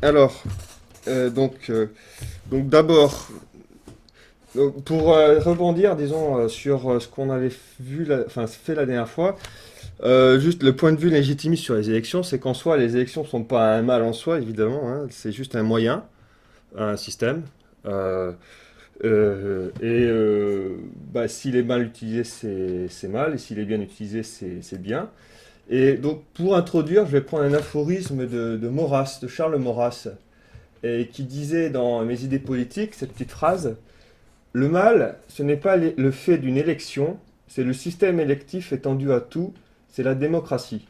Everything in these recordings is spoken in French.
Alors, donc d'abord, pour rebondir, disons, sur ce qu'on avait vu, enfin, fait la dernière fois, juste le point de vue légitimiste sur les élections, c'est qu'en soi, les élections sont pas un mal en soi, évidemment, hein, c'est juste un moyen, un système. Euh, bah, s'il est mal utilisé, c'est mal, et s'il est bien utilisé, c'est bien. Et donc, pour introduire, je vais prendre un aphorisme de Maurras, de Charles Maurras, et qui disait dans Mes idées politiques cette petite phrase: le mal, ce n'est pas le fait d'une élection, c'est le système électif étendu à tout, c'est la démocratie.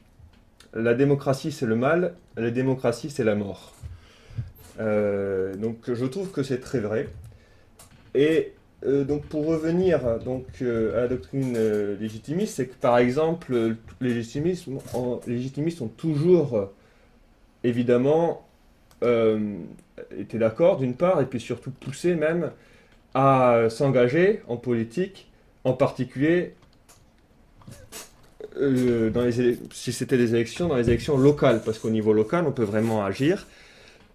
La démocratie, c'est le mal, la démocratie, c'est la mort. Donc, je trouve que c'est très vrai. Et donc, pour revenir à la doctrine légitimiste, c'est que par exemple, les légitimistes ont toujours évidemment euh, été d'accord d'une part, et puis surtout poussé même à s'engager en politique, en particulier si c'était des élections, dans les élections locales, parce qu'au niveau local, on peut vraiment agir.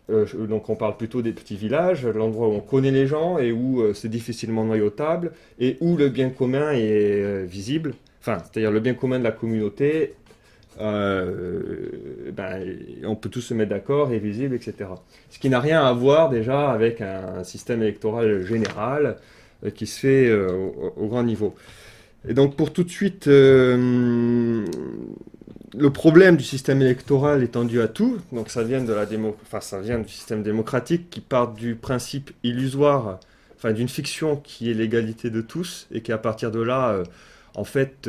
Donc on parle plutôt des petits villages, l'endroit où on connaît les gens et où c'est difficilement noyautable et où le bien commun est visible. Enfin, c'est-à-dire le bien commun de la communauté, ben, on peut tous se mettre d'accord, est visible, etc. Ce qui n'a rien à voir déjà avec un système électoral général qui se fait au grand niveau. Et donc pour tout de suite, le problème du système électoral étendu à tout, donc ça vient de enfin, ça vient du système démocratique qui part du principe illusoire, enfin d'une fiction qui est l'égalité de tous et qui à partir de là, en fait,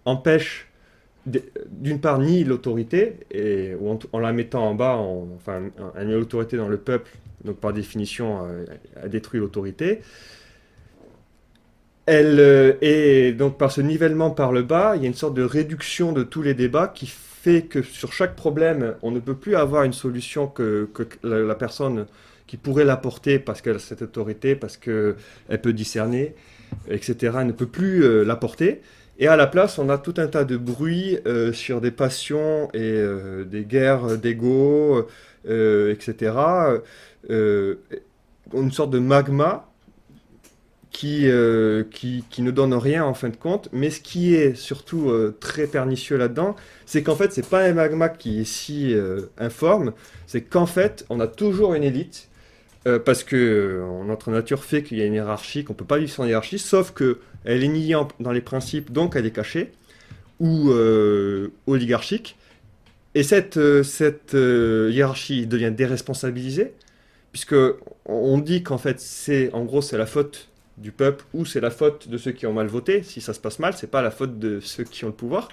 empêche d'une part nie l'autorité et en la mettant en bas, enfin, elle met l'autorité dans le peuple, donc par définition, elle détruit l'autorité. Et donc par ce nivellement par le bas, il y a une sorte de réduction de tous les débats qui fait que sur chaque problème, on ne peut plus avoir une solution que la personne qui pourrait l'apporter parce qu'elle a cette autorité, parce qu'elle peut discerner, etc., ne peut plus l'apporter. Et à la place, on a tout un tas de bruits sur des passions et des guerres d'ego, etc. euh, une sorte de magma qui ne donne rien en fin de compte. Mais ce qui est surtout très pernicieux là-dedans, c'est qu'en fait, c'est pas un magma qui est si informe, c'est qu'en fait, on a toujours une élite, parce que notre nature fait qu'il y a une hiérarchie, qu'on ne peut pas vivre sans hiérarchie, sauf que elle est niée dans les principes, donc elle est cachée, ou oligarchique. Et cette hiérarchie devient déresponsabilisée, puisque on dit qu'en fait, en gros, c'est la faute du peuple ou c'est la faute de ceux qui ont mal voté. Si ça se passe mal, c'est pas la faute de ceux qui ont le pouvoir.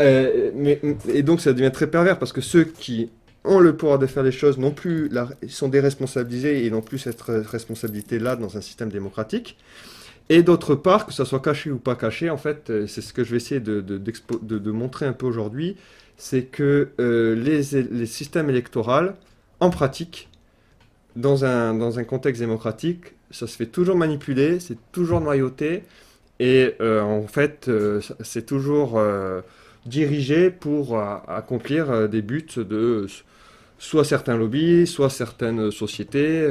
Et donc ça devient très pervers parce que ceux qui ont le pouvoir de faire les choses non plus sont déresponsabilisés et n'ont plus cette responsabilité-là dans un système démocratique. Et d'autre part, que ça soit caché ou pas caché, en fait, c'est ce que je vais essayer de montrer un peu aujourd'hui, c'est que les systèmes électoraux, en pratique, dans un contexte démocratique, ça se fait toujours manipuler, c'est toujours noyauté, et en fait, c'est toujours dirigé pour accomplir des buts de soit certains lobbies, soit certaines sociétés,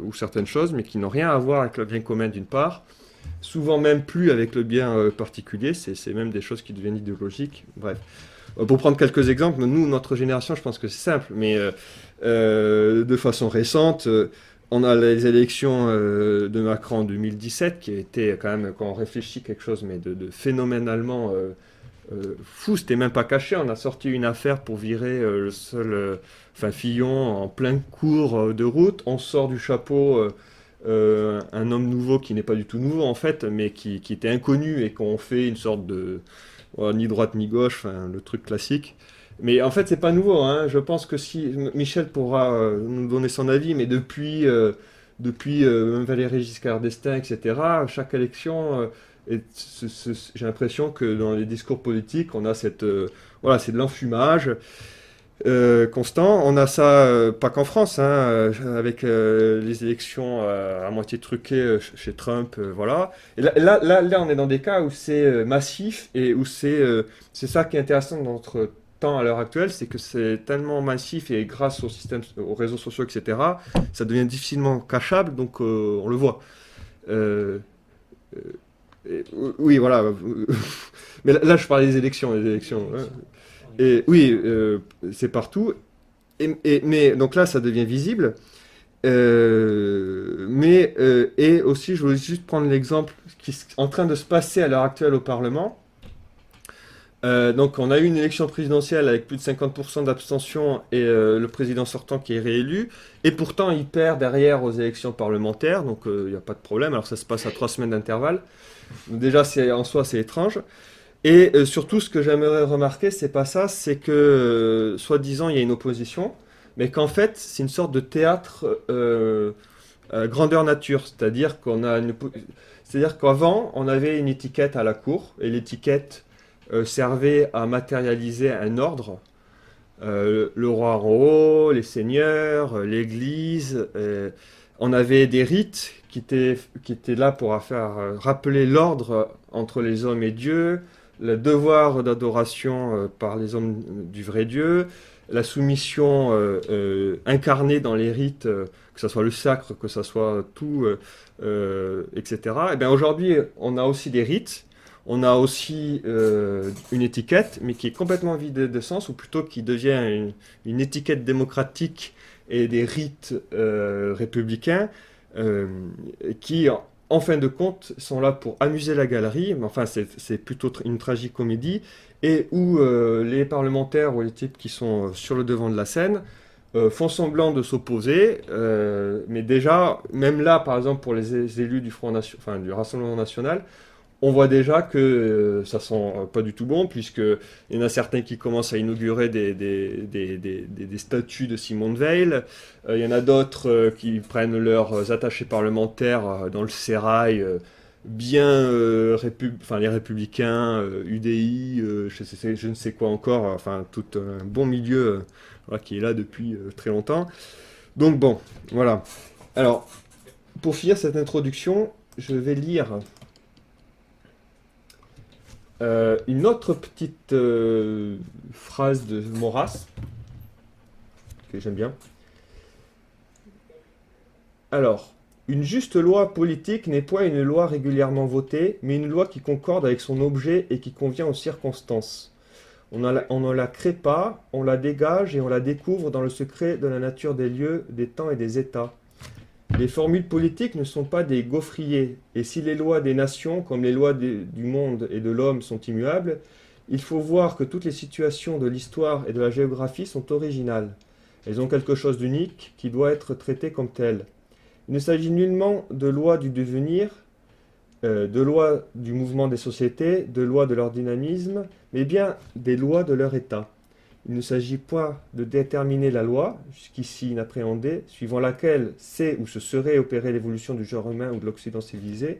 ou certaines choses, mais qui n'ont rien à voir avec le bien commun d'une part, souvent même plus avec le bien particulier, c'est même des choses qui deviennent idéologiques, bref. Pour prendre quelques exemples, nous, notre génération, je pense que c'est simple, mais de façon récente, on a les élections de Macron en 2017, qui a été quand même, quand on réfléchit, quelque chose mais de phénoménalement fou. C'était même pas caché. On a sorti une affaire pour virer le seul, enfin Fillon en plein cours de route. On sort du chapeau un homme nouveau qui n'est pas du tout nouveau en fait, mais qui était inconnu et qu'on fait une sorte de ni droite ni gauche, enfin, le truc classique. Mais en fait, c'est pas nouveau, hein. Je pense que si Michel pourra nous donner son avis, mais depuis même Valéry Giscard d'Estaing, etc., chaque élection, j'ai l'impression que dans les discours politiques, on a voilà, c'est de l'enfumage constant. On a ça pas qu'en France, hein, avec les élections à moitié truquées chez Trump, voilà. Et là, on est dans des cas où c'est massif et où c'est ça qui est intéressant dans notre temps à l'heure actuelle, c'est que c'est tellement massif et grâce au système, aux réseaux sociaux, etc., ça devient difficilement cachable, donc on le voit. Euh, oui, voilà. Mais là, je parlais des élections, les élections. Hein. Et oui, c'est partout. Mais donc là, ça devient visible. Et aussi, je voulais juste prendre l'exemple qui est en train de se passer à l'heure actuelle au Parlement. Donc, on a eu une élection présidentielle avec plus de 50% d'abstention et le président sortant qui est réélu. Et pourtant, il perd derrière aux élections parlementaires. Donc, il n'y a pas de problème. Alors, ça se passe à 3 semaines d'intervalle. Donc, déjà, en soi, c'est étrange. Et surtout, ce que j'aimerais remarquer, c'est pas ça, c'est que, soi-disant, il y a une opposition, mais qu'en fait, c'est une sorte de théâtre grandeur nature. C'est-à-dire qu'avant, on avait une étiquette à la cour, et l'étiquette servait à matérialiser un ordre. Le roi en haut, les seigneurs, l'église. On avait des rites qui étaient là pour faire rappeler l'ordre entre les hommes et Dieu, le devoir d'adoration par les hommes du vrai Dieu, la soumission incarnée dans les rites, que ce soit le sacre, que ce soit tout, etc. Et bien aujourd'hui, on a aussi des rites, on a aussi une étiquette, mais qui est complètement vide de sens, ou plutôt qui devient une étiquette démocratique et des rites républicains euh, qui, en fin de compte, sont là pour amuser la galerie, mais enfin, c'est plutôt une tragicomédie, et où les parlementaires ou les types qui sont sur le devant de la scène font semblant de s'opposer, mais déjà, même là, par exemple, pour les élus du enfin, du Rassemblement national, on voit déjà que ça sent pas du tout bon, puisqu'il y en a certains qui commencent à inaugurer des statues de Simone Veil. Il y en a d'autres qui prennent leurs attachés parlementaires dans le sérail, bien enfin, les républicains, UDI, je ne sais quoi encore, enfin tout un bon milieu voilà, qui est là depuis très longtemps. Donc bon, voilà. Alors, pour finir cette introduction, je vais lire une autre petite phrase de Maurras, que j'aime bien. Alors, une juste loi politique n'est point une loi régulièrement votée, mais une loi qui concorde avec son objet et qui convient aux circonstances. On ne la crée pas, on la dégage et on la découvre dans le secret de la nature des lieux, des temps et des états. Les formules politiques ne sont pas des gaufriers, et si les lois des nations, comme les lois du monde et de l'homme, sont immuables, il faut voir que toutes les situations de l'histoire et de la géographie sont originales. Elles ont quelque chose d'unique qui doit être traité comme tel. Il ne s'agit nullement de lois du devenir, de lois du mouvement des sociétés, de lois de leur dynamisme, mais bien des lois de leur état. Il ne s'agit pas de déterminer la loi, jusqu'ici inappréhendée, suivant laquelle s'est ou se serait opérée l'évolution du genre humain ou de l'Occident civilisé,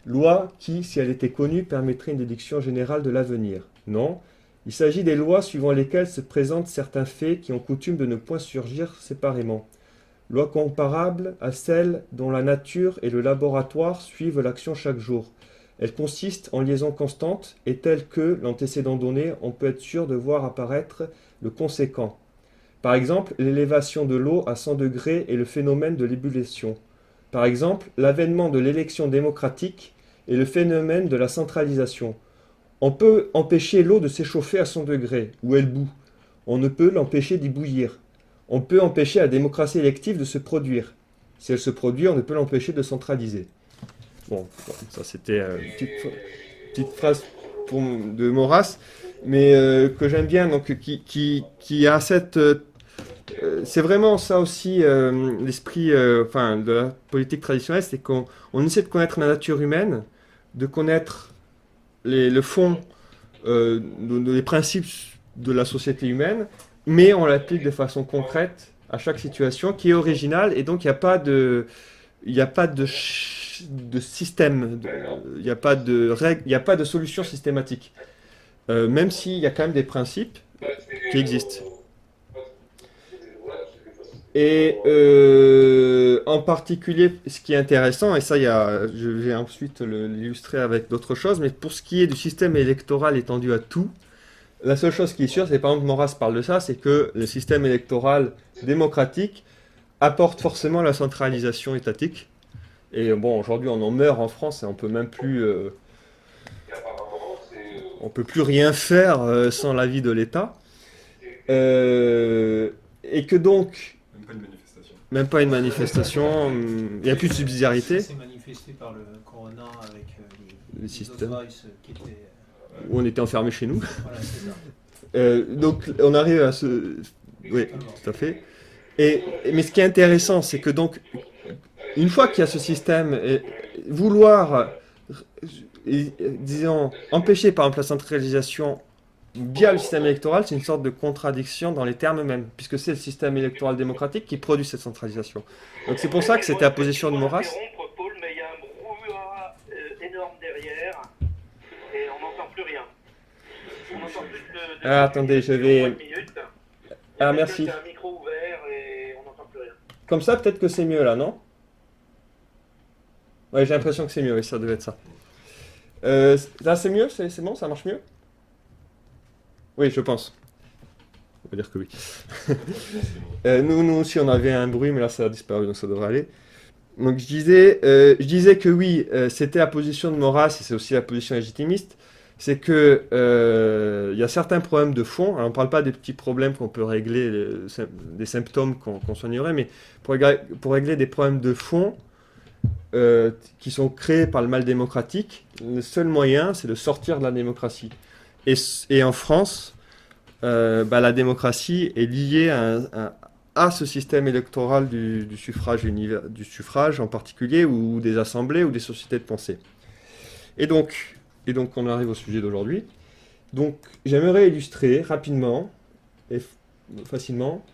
loi qui, si elle était connue, permettrait une déduction générale de l'avenir. Non, il s'agit des lois suivant lesquelles se présentent certains faits qui ont coutume de ne point surgir séparément. Lois comparables à celles dont la nature et le laboratoire suivent l'action chaque jour. Elle consiste en liaison constante et telle que, l'antécédent donné, on peut être sûr de voir apparaître le conséquent. Par exemple, l'élévation de l'eau à 100 degrés et le phénomène de l'ébullition. Par exemple, l'avènement de l'élection démocratique et le phénomène de la centralisation. On peut empêcher l'eau de s'échauffer à 100 degrés, où elle bout. On ne peut l'empêcher d'y bouillir. On peut empêcher la démocratie élective de se produire. Si elle se produit, on ne peut l'empêcher de centraliser. Bon, ça c'était une petite phrase de Maurras, mais que j'aime bien, donc qui a cette... c'est vraiment ça aussi l'esprit enfin, de la politique traditionnelle, c'est qu'on essaie de connaître la nature humaine, de connaître le fond, les principes de la société humaine, mais on l'applique de façon concrète à chaque situation qui est originale, et donc il n'y a pas de... Il n'y a pas de système, il n'y a pas de règle, il n'y a pas de solution systématique. Même s'il y a quand même des principes qui existent. Et en particulier, ce qui est intéressant, et ça, je vais ensuite l'illustrer avec d'autres choses, mais pour ce qui est du système électoral étendu à tout, La seule chose qui est sûre, c'est par exemple Maurras parle de ça, c'est que le système électoral démocratique apporte forcément la centralisation étatique. Et bon, aujourd'hui, on en meurt en France et on peut même plus, on peut plus rien faire sans l'avis de l'État. Et que donc, Même pas une manifestation. même pas une manifestation, il n'y a plus de subsidiarité. C'est manifesté par le Corona avec Le les système. Osweiss qui étaient. Où on était enfermés chez nous. Voilà, c'est ça. Donc, on arrive à ce. Oui, Exactement. tout à fait. Mais ce qui est intéressant, c'est que donc, une fois qu'il y a ce système, vouloir, disons, empêcher par exemple la centralisation via le système électoral, c'est une sorte de contradiction dans les termes mêmes, puisque c'est le système électoral démocratique qui produit cette centralisation. Donc c'est pour ça que c'était la position de Maurras. Paul, mais il y a un brouhaha énorme derrière et on n'entend plus rien. On n'entend plus de Attendez, je vais. minutes. Ah, merci. Il y a un micro ouvert et on n'entend plus rien. Comme ça, peut-être que c'est mieux là, non? Ouais, j'ai l'impression que c'est mieux, oui, ça devait être ça. Là, c'est mieux? C'est bon? Ça marche mieux? Oui, je pense. On va dire que oui. Nous aussi, on avait un bruit, mais là, ça a disparu, donc ça devrait aller. Donc, je disais que oui, c'était la position de Maurras, et c'est aussi la position légitimiste, c'est que il y a certains problèmes de fond. Alors, on ne parle pas des petits problèmes qu'on peut régler, des symptômes qu'on soignerait, mais pour régler des problèmes de fond qui sont créés par le mal démocratique, le seul moyen, c'est de sortir de la démocratie. Et en France, la démocratie est liée à ce système électoral du suffrage en particulier, ou des assemblées, ou des sociétés de pensée. Et donc on arrive au sujet d'aujourd'hui. Donc, j'aimerais illustrer rapidement et facilement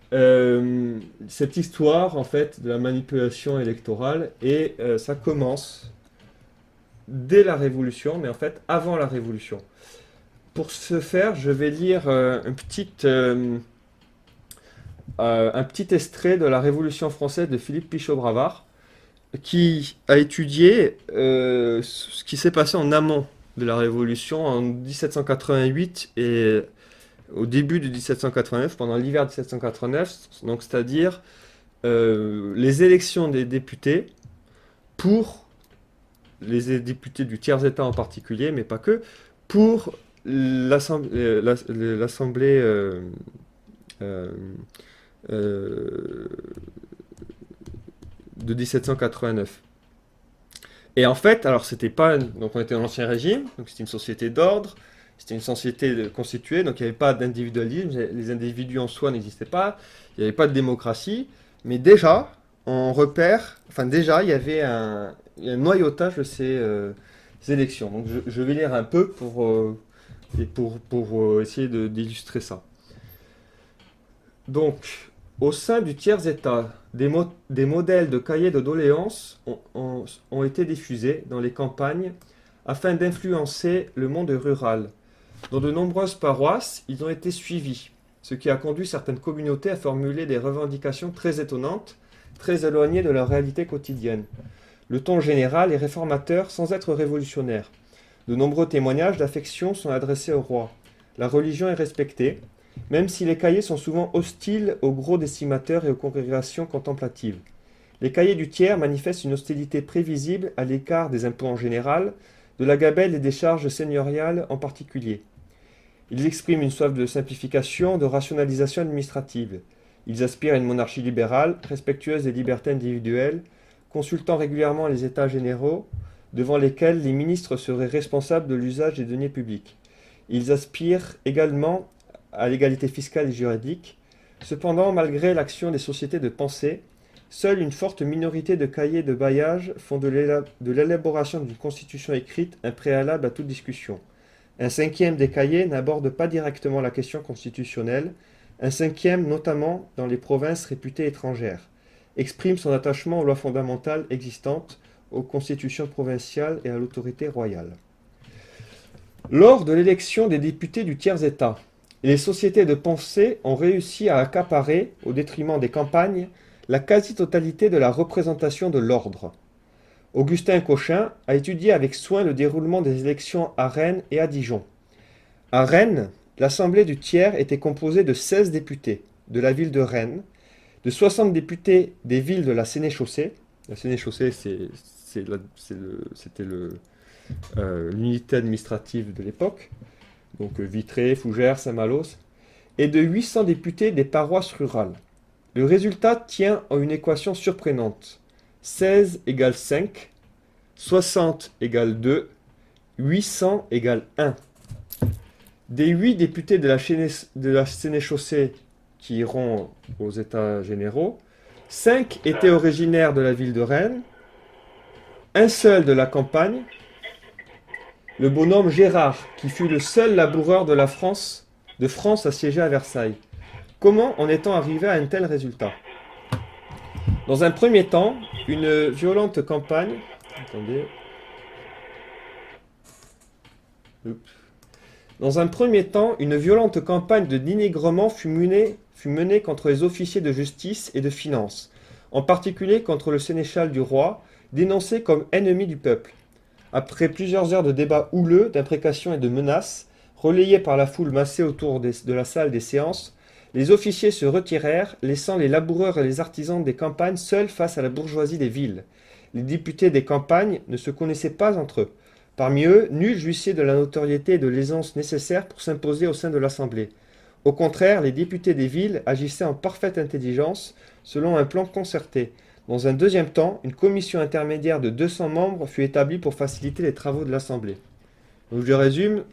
cette histoire, en fait, de la manipulation électorale. Et ça commence dès la Révolution, mais en fait, avant la Révolution. Pour ce faire, je vais lire un petit extrait de la Révolution française de Philippe Pichot-Bravard, qui a étudié ce qui s'est passé en amont de la Révolution en 1788 et au début de 1789, pendant l'hiver 1789, donc c'est-à-dire les élections des députés pour les députés du tiers-État en particulier, mais pas que, pour l'Assemblée de 1789. Et en fait, alors c'était pas, donc on était dans l'Ancien Régime, donc c'était une société d'ordre, c'était une société constituée, donc il n'y avait pas d'individualisme, les individus en soi n'existaient pas, il n'y avait pas de démocratie, mais déjà, déjà il y avait un noyautage de ces élections. Donc je vais lire un peu pour essayer d'illustrer ça. Donc, au sein du tiers-État, des modèles de cahiers de doléances ont été diffusés dans les campagnes afin d'influencer le monde rural. Dans de nombreuses paroisses, ils ont été suivis, ce qui a conduit certaines communautés à formuler des revendications très étonnantes, très éloignées de leur réalité quotidienne. Le ton général est réformateur sans être révolutionnaire. De nombreux témoignages d'affection sont adressés au roi. La religion est respectée, même si les cahiers sont souvent hostiles aux gros décimateurs et aux congrégations contemplatives. Les cahiers du tiers manifestent une hostilité prévisible à l'écart des impôts en général, de la gabelle et des charges seigneuriales en particulier. Ils expriment une soif de simplification, de rationalisation administrative. Ils aspirent à une monarchie libérale, respectueuse des libertés individuelles, consultant régulièrement les états généraux, devant lesquels les ministres seraient responsables de l'usage des deniers publics. Ils aspirent également à l'égalité fiscale et juridique. Cependant, malgré l'action des sociétés de pensée, seule une forte minorité de cahiers de bailliage font de l'élaboration d'une constitution écrite un préalable à toute discussion. Un cinquième des cahiers n'aborde pas directement la question constitutionnelle, un cinquième, notamment dans les provinces réputées étrangères, exprime son attachement aux lois fondamentales existantes, aux constitutions provinciales et à l'autorité royale. Lors de l'élection des députés du tiers-État, les sociétés de pensée ont réussi à accaparer, au détriment des campagnes, la quasi-totalité de la représentation de l'ordre. Augustin Cochin a étudié avec soin le déroulement des élections à Rennes et à Dijon. À Rennes, l'Assemblée du tiers était composée de 16 députés de la ville de Rennes, de 60 députés des villes de la Sénéchaussée. La Sénéchaussée, c'était l'unité administrative de l'époque, donc Vitré, Fougères, Saint-Malo, et de 800 députés des paroisses rurales. Le résultat tient en une équation surprenante. 16 égale 5, 60 égale 2, 800 égale 1. Des 8 députés de la Sénéchaussée qui iront aux États généraux, 5 étaient originaires de la ville de Rennes, un seul de la campagne, le bonhomme Gérard, qui fut le seul laboureur de France assiégé à Versailles. Comment en est-on arrivé à un tel résultat? Dans un premier temps, une violente campagne... Attendez. Dans un premier temps, une violente campagne de dénigrement fut menée contre les officiers de justice et de finances, en particulier contre le sénéchal du roi, dénoncé comme ennemi du peuple. Après plusieurs heures de débats houleux, d'imprécations et de menaces, relayés par la foule massée autour de la salle des séances, les officiers se retirèrent, laissant les laboureurs et les artisans des campagnes seuls face à la bourgeoisie des villes. Les députés des campagnes ne se connaissaient pas entre eux. Parmi eux, nul jouissait de la notoriété et de l'aisance nécessaires pour s'imposer au sein de l'Assemblée. Au contraire, les députés des villes agissaient en parfaite intelligence, selon un plan concerté. Dans un deuxième temps, une commission intermédiaire de 200 membres fut établie pour faciliter les travaux de l'Assemblée. Donc je résume,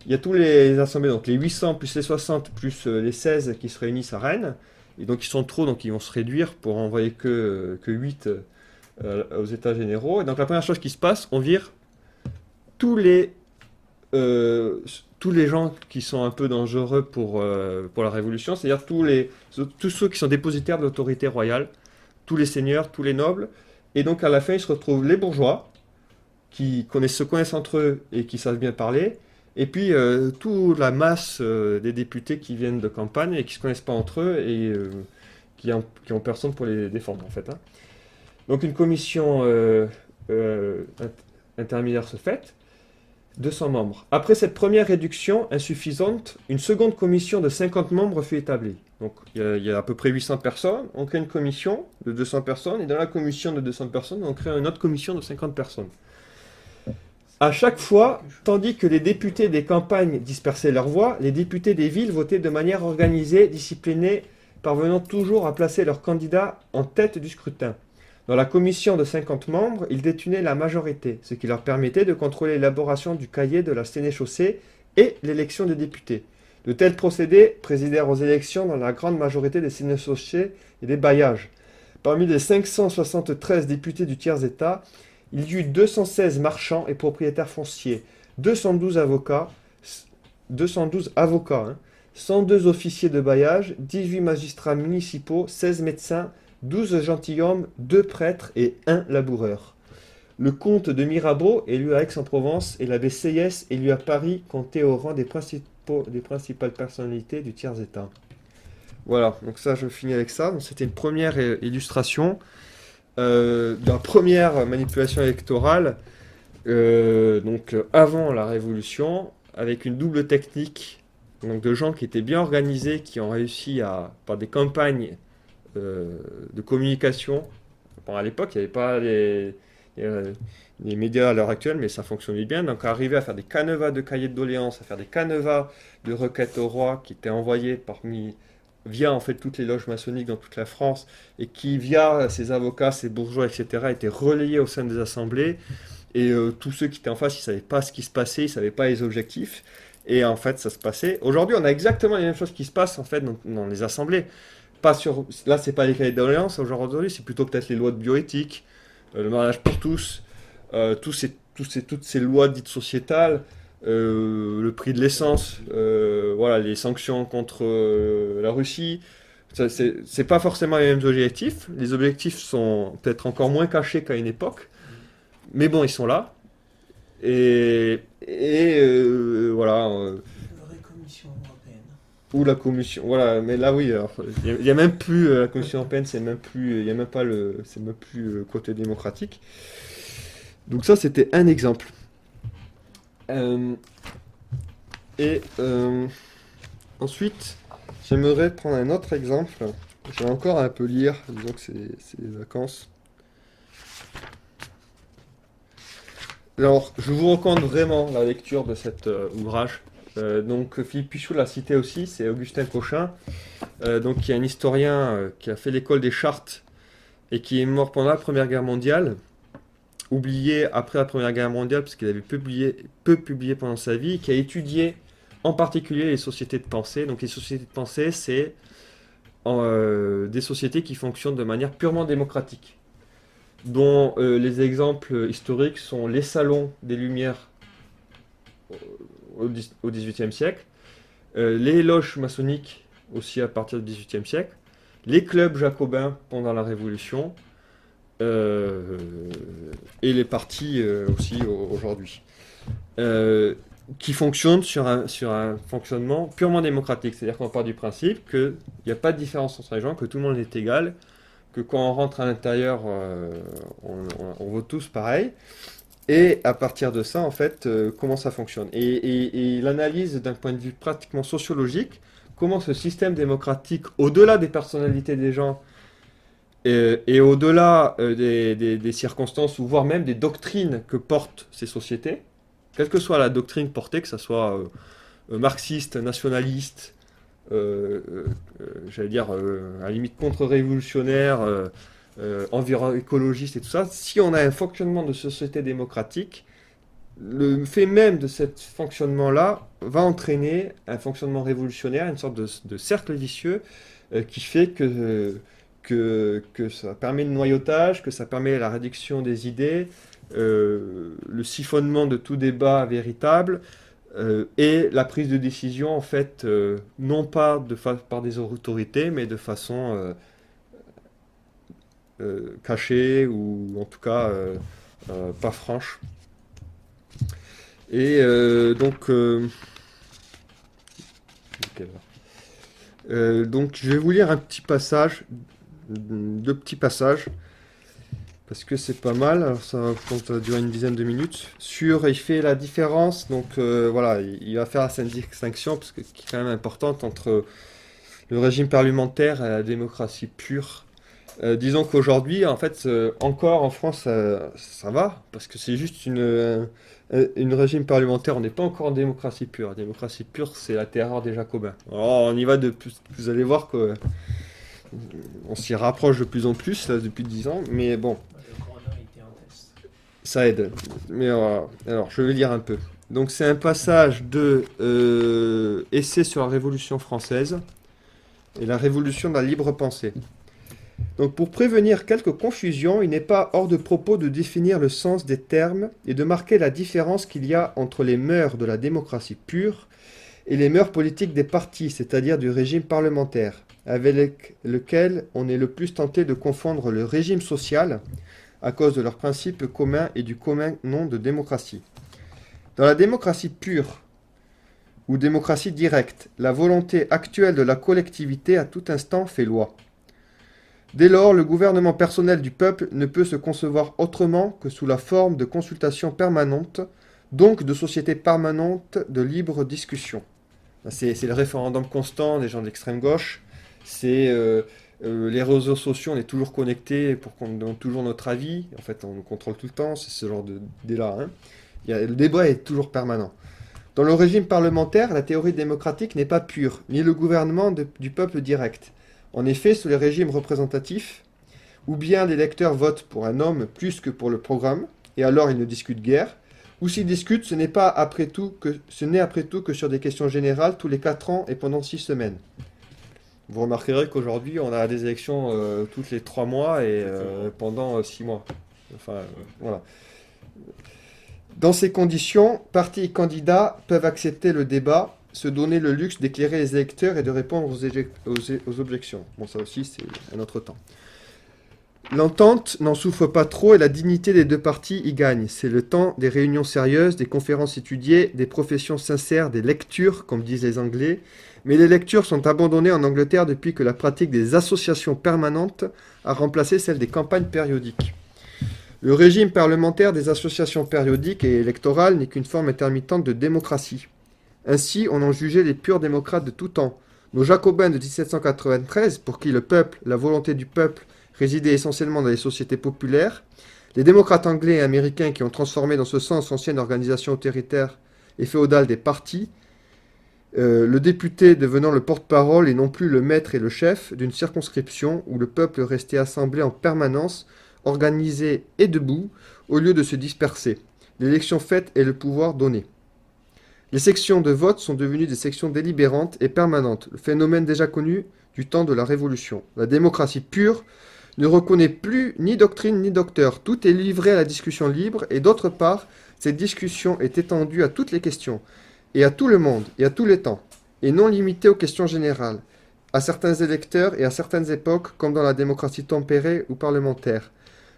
il y a tous les assemblées, donc les 800 plus les 60 plus les 16 qui se réunissent à Rennes, et donc ils sont trop, donc ils vont se réduire pour envoyer que 8 aux États généraux. Et donc la première chose qui se passe, on vire tous les gens qui sont un peu dangereux pour la Révolution, c'est-à-dire tous ceux qui sont dépositaires de l'autorité royale, tous les seigneurs, tous les nobles, et donc à la fin, il se retrouvent les bourgeois, qui se connaissent entre eux et qui savent bien parler, et puis toute la masse des députés qui viennent de campagne et qui ne se connaissent pas entre eux et qui ont personne pour les défendre, en fait. Hein. Donc une commission intermédiaire se fait, 200 membres. Après cette première réduction insuffisante, une seconde commission de 50 membres fut établie. Donc il y a à peu près 800 personnes, on crée une commission de 200 personnes, et dans la commission de 200 personnes, on crée une autre commission de 50 personnes. À chaque fois, tandis que les députés des campagnes dispersaient leurs voix, les députés des villes votaient de manière organisée, disciplinée, parvenant toujours à placer leurs candidats en tête du scrutin. Dans la commission de 50 membres, ils détenaient la majorité, ce qui leur permettait de contrôler l'élaboration du cahier de la Sénéchaussée et l'élection des députés. De tels procédés présidèrent aux élections dans la grande majorité des sénéchaussées et des bailliages. Parmi les 573 députés du tiers-État, il y eut 216 marchands et propriétaires fonciers, 212 avocats, 102 officiers de bailliage, 18 magistrats municipaux, 16 médecins, 12 gentilshommes, 2 prêtres et 1 laboureur. Le comte de Mirabeau, élu à Aix-en-Provence, et l'abbé Seyès, élu à Paris, comptaient au rang des principales personnalités du tiers-État. Voilà, donc ça, je finis avec ça. Donc, c'était une première illustration de la première manipulation électorale, avant la Révolution, avec une double technique, donc de gens qui étaient bien organisés, qui ont réussi par des campagnes de communication. Bon, à l'époque, il n'y avait pas les médias à l'heure actuelle, mais ça fonctionnait bien. Donc, arriver à faire des canevas de cahiers de doléances, à faire des canevas de requêtes au roi qui étaient envoyés via en fait toutes les loges maçonniques dans toute la France et qui, via ses avocats, ses bourgeois, etc., étaient relayés au sein des assemblées. Et tous ceux qui étaient en face, ils ne savaient pas ce qui se passait, ils ne savaient pas les objectifs. Et en fait, ça se passait. Aujourd'hui, on a exactement les mêmes choses qui se passent en fait dans les assemblées. Là, c'est pas les cahiers de doléances aujourd'hui, c'est plutôt peut-être les lois de bioéthique, le mariage pour tous, toutes ces lois dites sociétales, le prix de l'essence, voilà, les sanctions contre la Russie. C'est pas forcément les mêmes objectifs. Les objectifs sont peut-être encore moins cachés qu'à une époque, mais bon, ils sont là. Et voilà. Vraie commission européenne. Ou la commission, voilà, mais là oui, il y a même plus la commission européenne, c'est même plus côté démocratique. Donc ça, c'était un exemple. Ensuite, j'aimerais prendre un autre exemple. Je vais encore un peu lire, disons que c'est les vacances. Alors, je vous recommande vraiment la lecture de cet ouvrage. Donc, Philippe Pichot l'a cité aussi, c'est Augustin Cochin, donc, qui est un historien qui a fait l'école des Chartes et qui est mort pendant la Première Guerre mondiale, oublié après la Première Guerre mondiale parce qu'il avait peu publié pendant sa vie, qui a étudié en particulier les sociétés de pensée. Donc, les sociétés de pensée, c'est des sociétés qui fonctionnent de manière purement démocratique, dont les exemples historiques sont les salons des Lumières au XVIIIe siècle, les loges maçonniques aussi à partir du XVIIIe siècle, les clubs jacobins pendant la Révolution, et les partis aussi aujourd'hui, qui fonctionnent sur un fonctionnement purement démocratique. C'est-à-dire qu'on part du principe qu'il n'y a pas de différence entre les gens, que tout le monde est égal, que quand on rentre à l'intérieur, on vote tous pareil. Et à partir de ça, en fait, comment ça fonctionne. Et il analyse d'un point de vue pratiquement sociologique comment ce système démocratique, au-delà des personnalités des gens et au-delà des circonstances, ou voire même des doctrines que portent ces sociétés, quelle que soit la doctrine portée, que ce soit marxiste, nationaliste, j'allais dire à la limite contre-révolutionnaire, écologiste et tout ça, si on a un fonctionnement de société démocratique, le fait même de ce fonctionnement-là va entraîner un fonctionnement révolutionnaire, une sorte de cercle vicieux qui fait que ça permet le noyautage, que ça permet la réduction des idées, le siphonnement de tout débat véritable, et la prise de décision, en fait, non pas par des autorités, mais de façon cachée, ou en tout cas pas franche. Et donc, je vais vous lire un petit passage, deux petits passages, parce que c'est pas mal. Alors ça va durer une dizaine de minutes. Il fait la différence, donc voilà, il va faire cette distinction, parce que, qui est quand même importante, entre le régime parlementaire et la démocratie pure. Disons qu'aujourd'hui, en fait, encore en France, ça va, parce que c'est juste une régime parlementaire. On n'est pas encore en démocratie pure. La démocratie pure, c'est la terreur des Jacobins. Alors, on y va de plus. Vous allez voir que on s'y rapproche de plus en plus là, depuis 10 ans, mais bon. Le corona a été un test. Ça aide. Mais alors, je vais lire un peu. Donc, c'est un passage de Essai sur la Révolution française et la révolution de la libre pensée. Donc, pour prévenir quelques confusions, il n'est pas hors de propos de définir le sens des termes et de marquer la différence qu'il y a entre les mœurs de la démocratie pure et les mœurs politiques des partis, c'est-à-dire du régime parlementaire, avec lequel on est le plus tenté de confondre le régime social à cause de leurs principes communs et du commun nom de démocratie. Dans la démocratie pure ou démocratie directe, la volonté actuelle de la collectivité à tout instant fait loi. Dès lors, le gouvernement personnel du peuple ne peut se concevoir autrement que sous la forme de consultation permanente, donc de société permanente de libre discussion. C'est le référendum constant des gens de l'extrême gauche, c'est les réseaux sociaux, on est toujours connectés pour qu'on donne toujours notre avis, en fait on nous contrôle tout le temps, c'est ce genre d'idée-là. Hein. Le débat est toujours permanent. Dans le régime parlementaire, la théorie démocratique n'est pas pure, ni le gouvernement du peuple direct. En effet, sous les régimes représentatifs, ou bien l'électeur vote pour un homme plus que pour le programme, et alors il ne discute guère, ou s'il discute, ce n'est après tout que sur des questions générales tous les 4 ans et pendant 6 semaines. Vous remarquerez qu'aujourd'hui, on a des élections toutes les 3 mois et pendant 6 mois. Enfin, voilà. Dans ces conditions, partis et candidats peuvent accepter le débat, se donner le luxe d'éclairer les électeurs et de répondre aux objections. Bon, ça aussi, c'est un autre temps. L'entente n'en souffre pas trop et la dignité des deux parties y gagne. C'est le temps des réunions sérieuses, des conférences étudiées, des professions sincères, des lectures, comme disent les Anglais. Mais les lectures sont abandonnées en Angleterre depuis que la pratique des associations permanentes a remplacé celle des campagnes périodiques. Le régime parlementaire des associations périodiques et électorales n'est qu'une forme intermittente de démocratie. Ainsi, on en jugeait les purs démocrates de tout temps. Nos jacobins de 1793, pour qui le peuple, la volonté du peuple, résidait essentiellement dans les sociétés populaires, les démocrates anglais et américains qui ont transformé dans ce sens l'ancienne organisation autoritaire et féodale des partis, le député devenant le porte-parole et non plus le maître et le chef d'une circonscription où le peuple restait assemblé en permanence, organisé et debout, au lieu de se disperser. L'élection faite et le pouvoir donné. Les sections de vote sont devenues des sections délibérantes et permanentes, le phénomène déjà connu du temps de la Révolution. La démocratie pure ne reconnaît plus ni doctrine ni docteur. Tout est livré à la discussion libre et d'autre part, cette discussion est étendue à toutes les questions, et à tout le monde, et à tous les temps, et non limitée aux questions générales, à certains électeurs et à certaines époques, comme dans la démocratie tempérée ou parlementaire.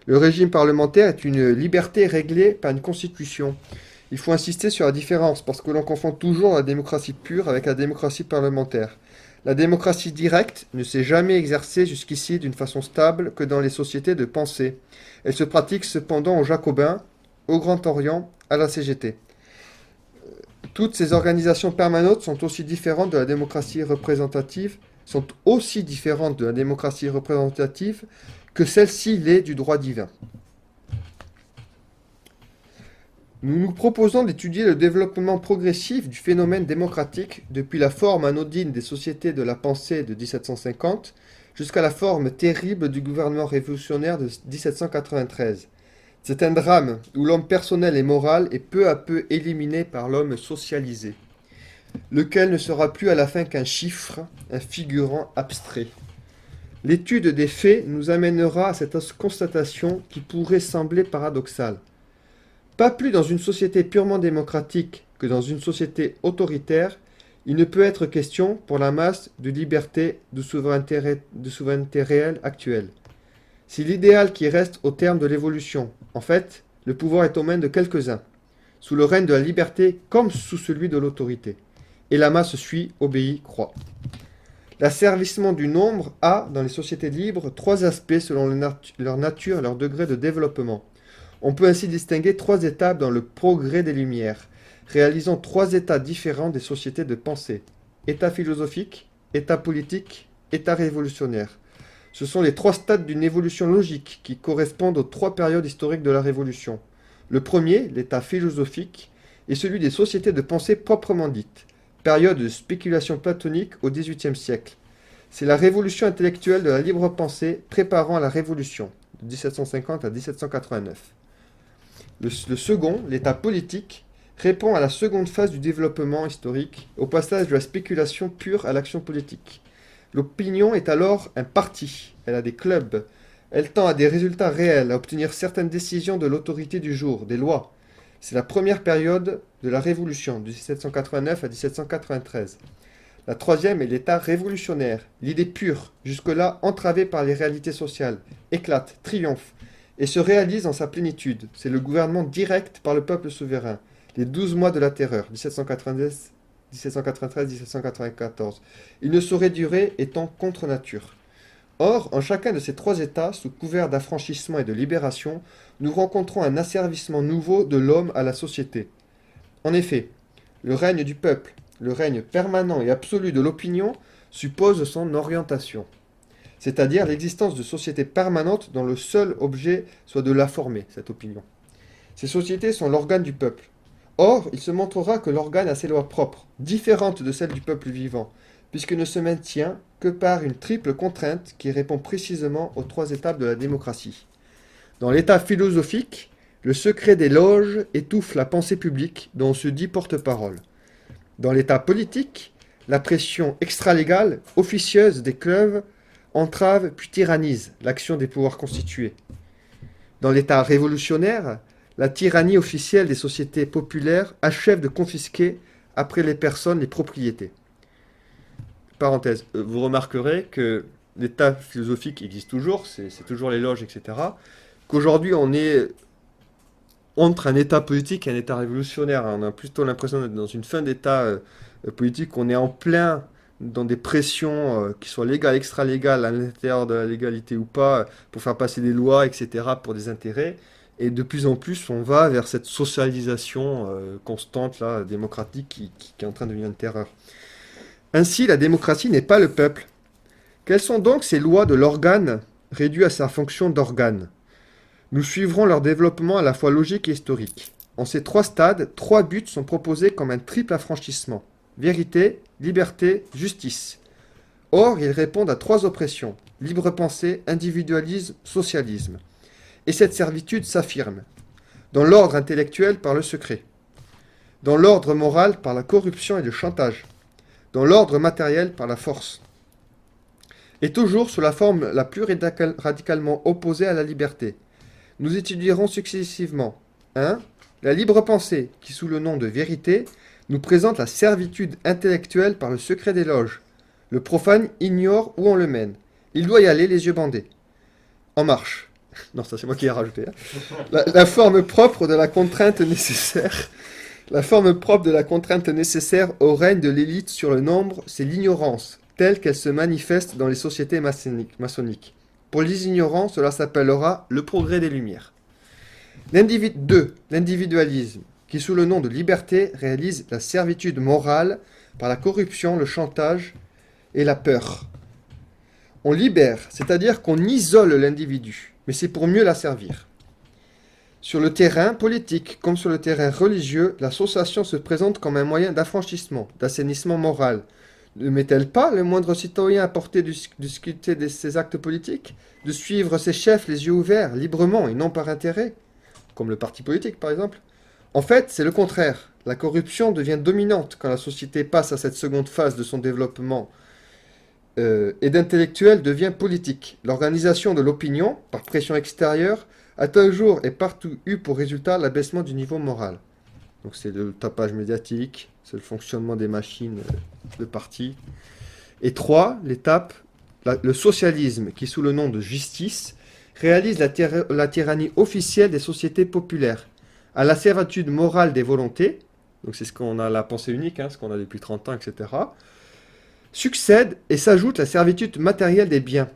Le régime parlementaire est une liberté réglée par une constitution. Il faut insister sur la différence, parce que l'on confond toujours la démocratie pure avec la démocratie parlementaire. La démocratie directe ne s'est jamais exercée jusqu'ici d'une façon stable que dans les sociétés de pensée. Elle se pratique cependant aux Jacobins, au Grand Orient, à la CGT. Toutes ces organisations permanentes sont aussi différentes de la démocratie représentative, que celle-ci l'est du droit divin. Nous nous proposons d'étudier le développement progressif du phénomène démocratique depuis la forme anodine des sociétés de la pensée de 1750 jusqu'à la forme terrible du gouvernement révolutionnaire de 1793. C'est un drame où l'homme personnel et moral est peu à peu éliminé par l'homme socialisé, lequel ne sera plus à la fin qu'un chiffre, un figurant abstrait. L'étude des faits nous amènera à cette constatation qui pourrait sembler paradoxale. Pas plus dans une société purement démocratique que dans une société autoritaire, il ne peut être question, pour la masse, de liberté, de souveraineté réelle actuelle. C'est l'idéal qui reste au terme de l'évolution. En fait, le pouvoir est aux mains de quelques-uns, sous le règne de la liberté comme sous celui de l'autorité. Et la masse suit, obéit, croit. L'asservissement du nombre a, dans les sociétés libres, trois aspects selon leur nature et leur degré de développement. On peut ainsi distinguer trois étapes dans le progrès des Lumières, réalisant trois états différents des sociétés de pensée. État philosophique, état politique, état révolutionnaire. Ce sont les trois stades d'une évolution logique qui correspondent aux trois périodes historiques de la Révolution. Le premier, l'état philosophique, est celui des sociétés de pensée proprement dites, période de spéculation platonique au XVIIIe siècle. C'est la révolution intellectuelle de la libre pensée préparant à la Révolution, de 1750 à 1789. Le second, l'état politique, répond à la seconde phase du développement historique, au passage de la spéculation pure à l'action politique. L'opinion est alors un parti, elle a des clubs, elle tend à des résultats réels, à obtenir certaines décisions de l'autorité du jour, des lois. C'est la première période de la Révolution, de 1789 à 1793. La troisième est l'état révolutionnaire, l'idée pure, jusque-là entravée par les réalités sociales, éclate, triomphe, et se réalise en sa plénitude. C'est le gouvernement direct par le peuple souverain. Les 12 mois de la terreur, 1793-1794. Il ne saurait durer étant contre nature. Or, en chacun de ces trois états, sous couvert d'affranchissement et de libération, nous rencontrons un asservissement nouveau de l'homme à la société. En effet, le règne du peuple, le règne permanent et absolu de l'opinion, suppose son orientation, c'est-à-dire l'existence de sociétés permanentes dont le seul objet soit de la former, cette opinion. Ces sociétés sont l'organe du peuple. Or, il se montrera que l'organe a ses lois propres, différentes de celles du peuple vivant, puisqu'il ne se maintient que par une triple contrainte qui répond précisément aux trois étapes de la démocratie. Dans l'état philosophique, le secret des loges étouffe la pensée publique dont on se dit porte-parole. Dans l'état politique, la pression extralégale, officieuse des clubs, entrave puis tyrannise l'action des pouvoirs constitués. Dans l'état révolutionnaire, la tyrannie officielle des sociétés populaires achève de confisquer, après les personnes, les propriétés. Parenthèse, vous remarquerez que l'état philosophique existe toujours, c'est toujours les loges, etc. Qu'aujourd'hui, on est entre un état politique et un état révolutionnaire. On a plutôt l'impression d'être dans une fin d'état politique, on est en plein dans des pressions qui soient légales, extra-légales, à l'intérieur de la légalité ou pas, pour faire passer des lois, etc., pour des intérêts. Et de plus en plus, on va vers cette socialisation constante, là, démocratique, qui est en train de devenir une terreur. Ainsi, la démocratie n'est pas le peuple. Quelles sont donc ces lois de l'organe réduit à sa fonction d'organe? Nous suivrons leur développement à la fois logique et historique. En ces 3 stades, 3 buts sont proposés comme un triple affranchissement. Vérité, liberté, justice. Or, ils répondent à 3 oppressions. Libre pensée, individualisme, socialisme. Et cette servitude s'affirme. Dans l'ordre intellectuel par le secret. Dans l'ordre moral par la corruption et le chantage. Dans l'ordre matériel par la force. Et toujours sous la forme la plus radicalement opposée à la liberté. Nous étudierons successivement 1. La libre pensée, qui sous le nom de vérité, nous présente la servitude intellectuelle par le secret des loges. Le profane ignore où on le mène. Il doit y aller les yeux bandés. En marche. Non, ça c'est moi qui ai rajouté. La forme propre de la contrainte nécessaire. La forme propre de la contrainte nécessaire au règne de l'élite sur le nombre, c'est l'ignorance, telle qu'elle se manifeste dans les sociétés maçonniques. Pour les ignorants, cela s'appellera le progrès des Lumières. 2. L'individualisme, qui sous le nom de liberté réalise la servitude morale par la corruption, le chantage et la peur. On libère, c'est-à-dire qu'on isole l'individu, mais c'est pour mieux la servir. Sur le terrain politique comme sur le terrain religieux, l'association se présente comme un moyen d'affranchissement, d'assainissement moral. Ne met-elle pas le moindre citoyen à portée de discuter de ses actes politiques, de suivre ses chefs les yeux ouverts, librement et non par intérêt, comme le parti politique par exemple? En fait, c'est le contraire. La corruption devient dominante quand la société passe à cette seconde phase de son développement et d'intellectuel devient politique. L'organisation de l'opinion, par pression extérieure, a toujours et partout eu pour résultat l'abaissement du niveau moral. Donc c'est le tapage médiatique, c'est le fonctionnement des machines de parti. Et 3, l'étape, le socialisme, qui sous le nom de justice, réalise la tyrannie officielle des sociétés populaires, à la servitude morale des volontés, donc c'est ce qu'on a la pensée unique, ce qu'on a depuis 30 ans, etc., succède et s'ajoute la servitude matérielle des biens.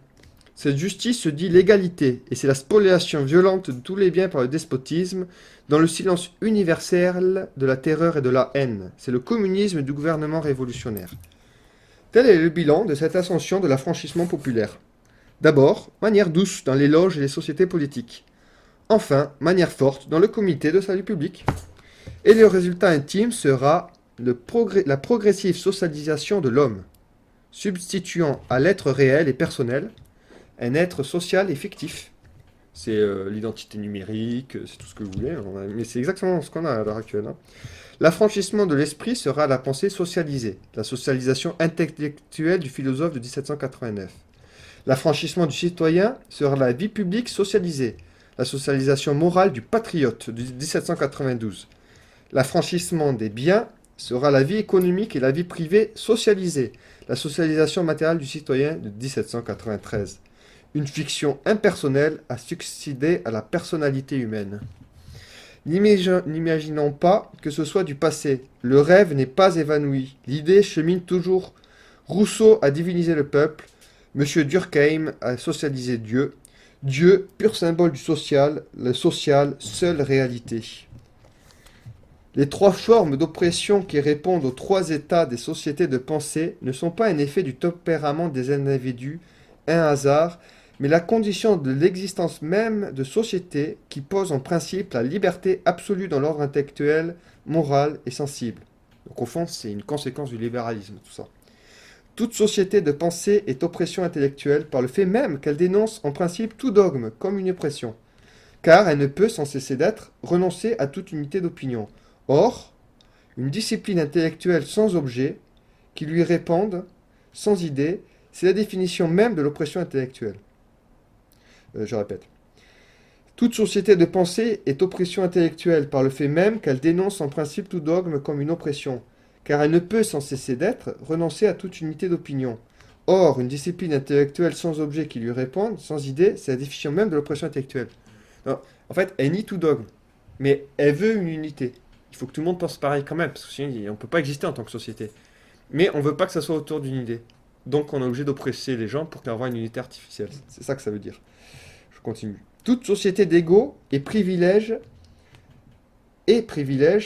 Cette justice se dit l'égalité, et c'est la spoliation violente de tous les biens par le despotisme, dans le silence universel de la terreur et de la haine. C'est le communisme du gouvernement révolutionnaire. Tel est le bilan de cette ascension de l'affranchissement populaire. D'abord, manière douce dans les loges et les sociétés politiques. Enfin, manière forte dans le comité de salut public. Et le résultat intime sera la progressive socialisation de l'homme, substituant à l'être réel et personnel un être social et fictif. C'est l'identité numérique, c'est tout ce que vous voulez, mais c'est exactement ce qu'on a à l'heure actuelle. L'affranchissement de l'esprit sera la pensée socialisée, la socialisation intellectuelle du philosophe de 1789. L'affranchissement du citoyen sera la vie publique socialisée, la socialisation morale du patriote de 1792. L'affranchissement des biens sera la vie économique et la vie privée socialisée, la socialisation matérielle du citoyen de 1793. Une fiction impersonnelle a succédé à la personnalité humaine. N'imaginons pas que ce soit du passé. Le rêve n'est pas évanoui. L'idée chemine toujours. Rousseau a divinisé le peuple. M. Durkheim a socialisé Dieu. Dieu, pur symbole du social, le social, seule réalité. Les 3 formes d'oppression qui répondent aux 3 états des sociétés de pensée ne sont pas un effet du tempérament des individus, un hasard, mais la condition de l'existence même de sociétés qui pose en principe la liberté absolue dans l'ordre intellectuel, moral et sensible. Donc au fond, c'est une conséquence du libéralisme, tout ça. Toute société de pensée est oppression intellectuelle par le fait même qu'elle dénonce en principe tout dogme comme une oppression, car elle ne peut, sans cesser d'être, renoncer à toute unité d'opinion. Or, une discipline intellectuelle sans objet, qui lui réponde, sans idée, c'est la définition même de l'oppression intellectuelle. Je répète. Toute société de pensée est oppression intellectuelle par le fait même qu'elle dénonce en principe tout dogme comme une oppression, car elle ne peut, sans cesser d'être, renoncer à toute unité d'opinion. Or, une discipline intellectuelle sans objet qui lui réponde, sans idée, c'est la définition même de l'oppression intellectuelle. Non, en fait, elle nie tout dogme, mais elle veut une unité. Il faut que tout le monde pense pareil quand même, parce que sinon on ne peut pas exister en tant que société. Mais on ne veut pas que ça soit autour d'une idée. Donc on est obligé d'oppresser les gens pour avoir une unité artificielle. C'est ça que ça veut dire. Je continue. Toute société d'égaux et privilège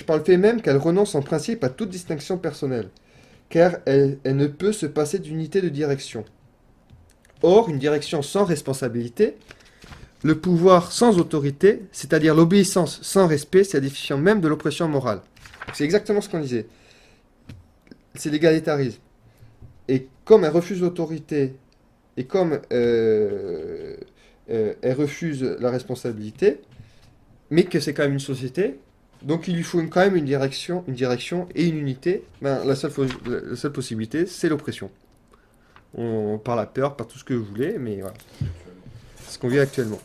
par le fait même qu'elle renonce en principe à toute distinction personnelle, car elle ne peut se passer d'unité de direction. Or, une direction sans responsabilité, le pouvoir sans autorité, c'est-à-dire l'obéissance sans respect, c'est la définition même de l'oppression morale. C'est exactement ce qu'on disait. C'est l'égalitarisme. Et comme elle refuse l'autorité, et comme elle refuse la responsabilité, mais que c'est quand même une société, donc il lui faut quand même une direction et une unité. Ben, la seule possibilité, c'est l'oppression. Par la peur, par tout ce que vous voulez, mais voilà. C'est ce qu'on vit actuellement.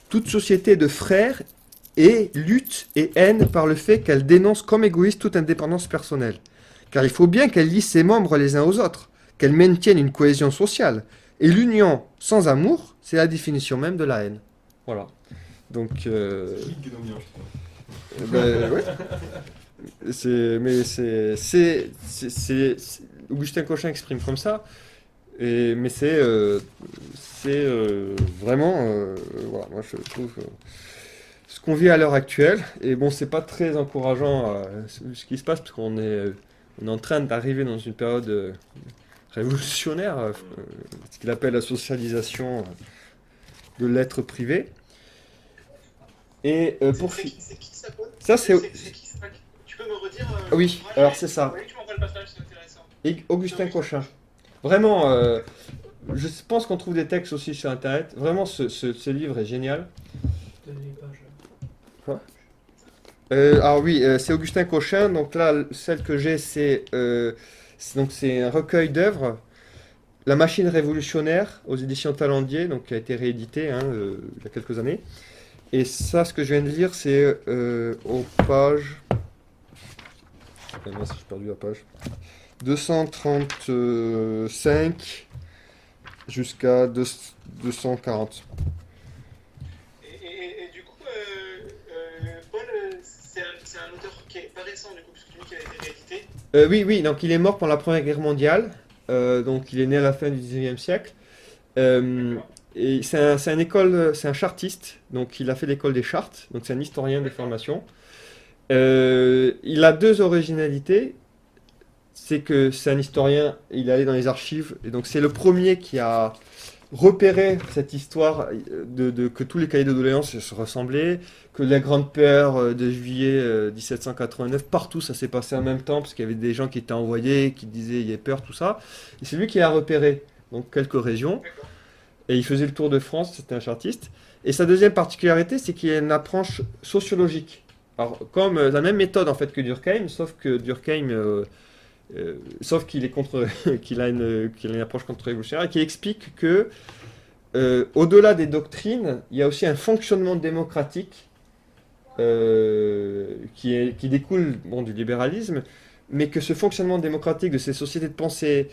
Toute société de frères et lutte et haine par le fait qu'elle dénonce comme égoïste toute indépendance personnelle. Car il faut bien qu'elle lie ses membres les uns aux autres, qu'elle maintienne une cohésion sociale. Et l'union sans amour, c'est la définition même de la haine. Voilà. Donc... ben, ouais. Augustin Cochin exprime comme ça, mais c'est vraiment, voilà, moi je trouve ce qu'on vit à l'heure actuelle, et bon, c'est pas très encourageant ce qui se passe, parce qu'on est en train d'arriver dans une période révolutionnaire, ce qu'il appelle la socialisation de l'être privé. Et pour C'est qui ça, Paul? ça, c'est qui ça? Tu peux me redire oui, alors c'est ça. Oui, tu m'envoies le passage, c'est intéressant. Et Augustin Cochin. Vraiment, je pense qu'on trouve des textes aussi sur Internet. Vraiment, ce livre est génial. Donne les pages. Quoi alors oui, c'est Augustin Cochin. Donc là, celle que j'ai, c'est un recueil d'œuvres. La machine révolutionnaire aux éditions Talendier, donc qui a été réédité il y a quelques années. Et ça, ce que je viens de lire, c'est aux pages... Mince, j'ai perdu la page. 235 jusqu'à 240. Et du coup, Paul, c'est un auteur qui est pas récent, du coup, parce que tu dis qu'il a été réédité. Oui, donc il est mort pendant la Première Guerre mondiale. Donc il est né à la fin du 19e siècle. Et c'est un chartiste, donc il a fait l'école des chartes, donc c'est un historien des formations. Il a deux originalités, c'est que c'est un historien, il est allé dans les archives, et donc c'est le premier qui a repéré cette histoire que tous les cahiers de doléances se ressemblaient, que la Grande Peur de juillet 1789, partout ça s'est passé en même temps, parce qu'il y avait des gens qui étaient envoyés, qui disaient il y a peur, tout ça, et c'est lui qui a repéré donc quelques régions. Et il faisait le tour de France, c'était un chartiste. Et sa deuxième particularité, c'est qu'il y a une approche sociologique. Alors, comme la même méthode en fait que Durkheim, sauf que Durkheim, sauf qu'il est qu'il a une approche contre-révolutionnaire et qui explique que, au-delà des doctrines, il y a aussi un fonctionnement démocratique qui découle du libéralisme, mais que ce fonctionnement démocratique de ces sociétés de pensée,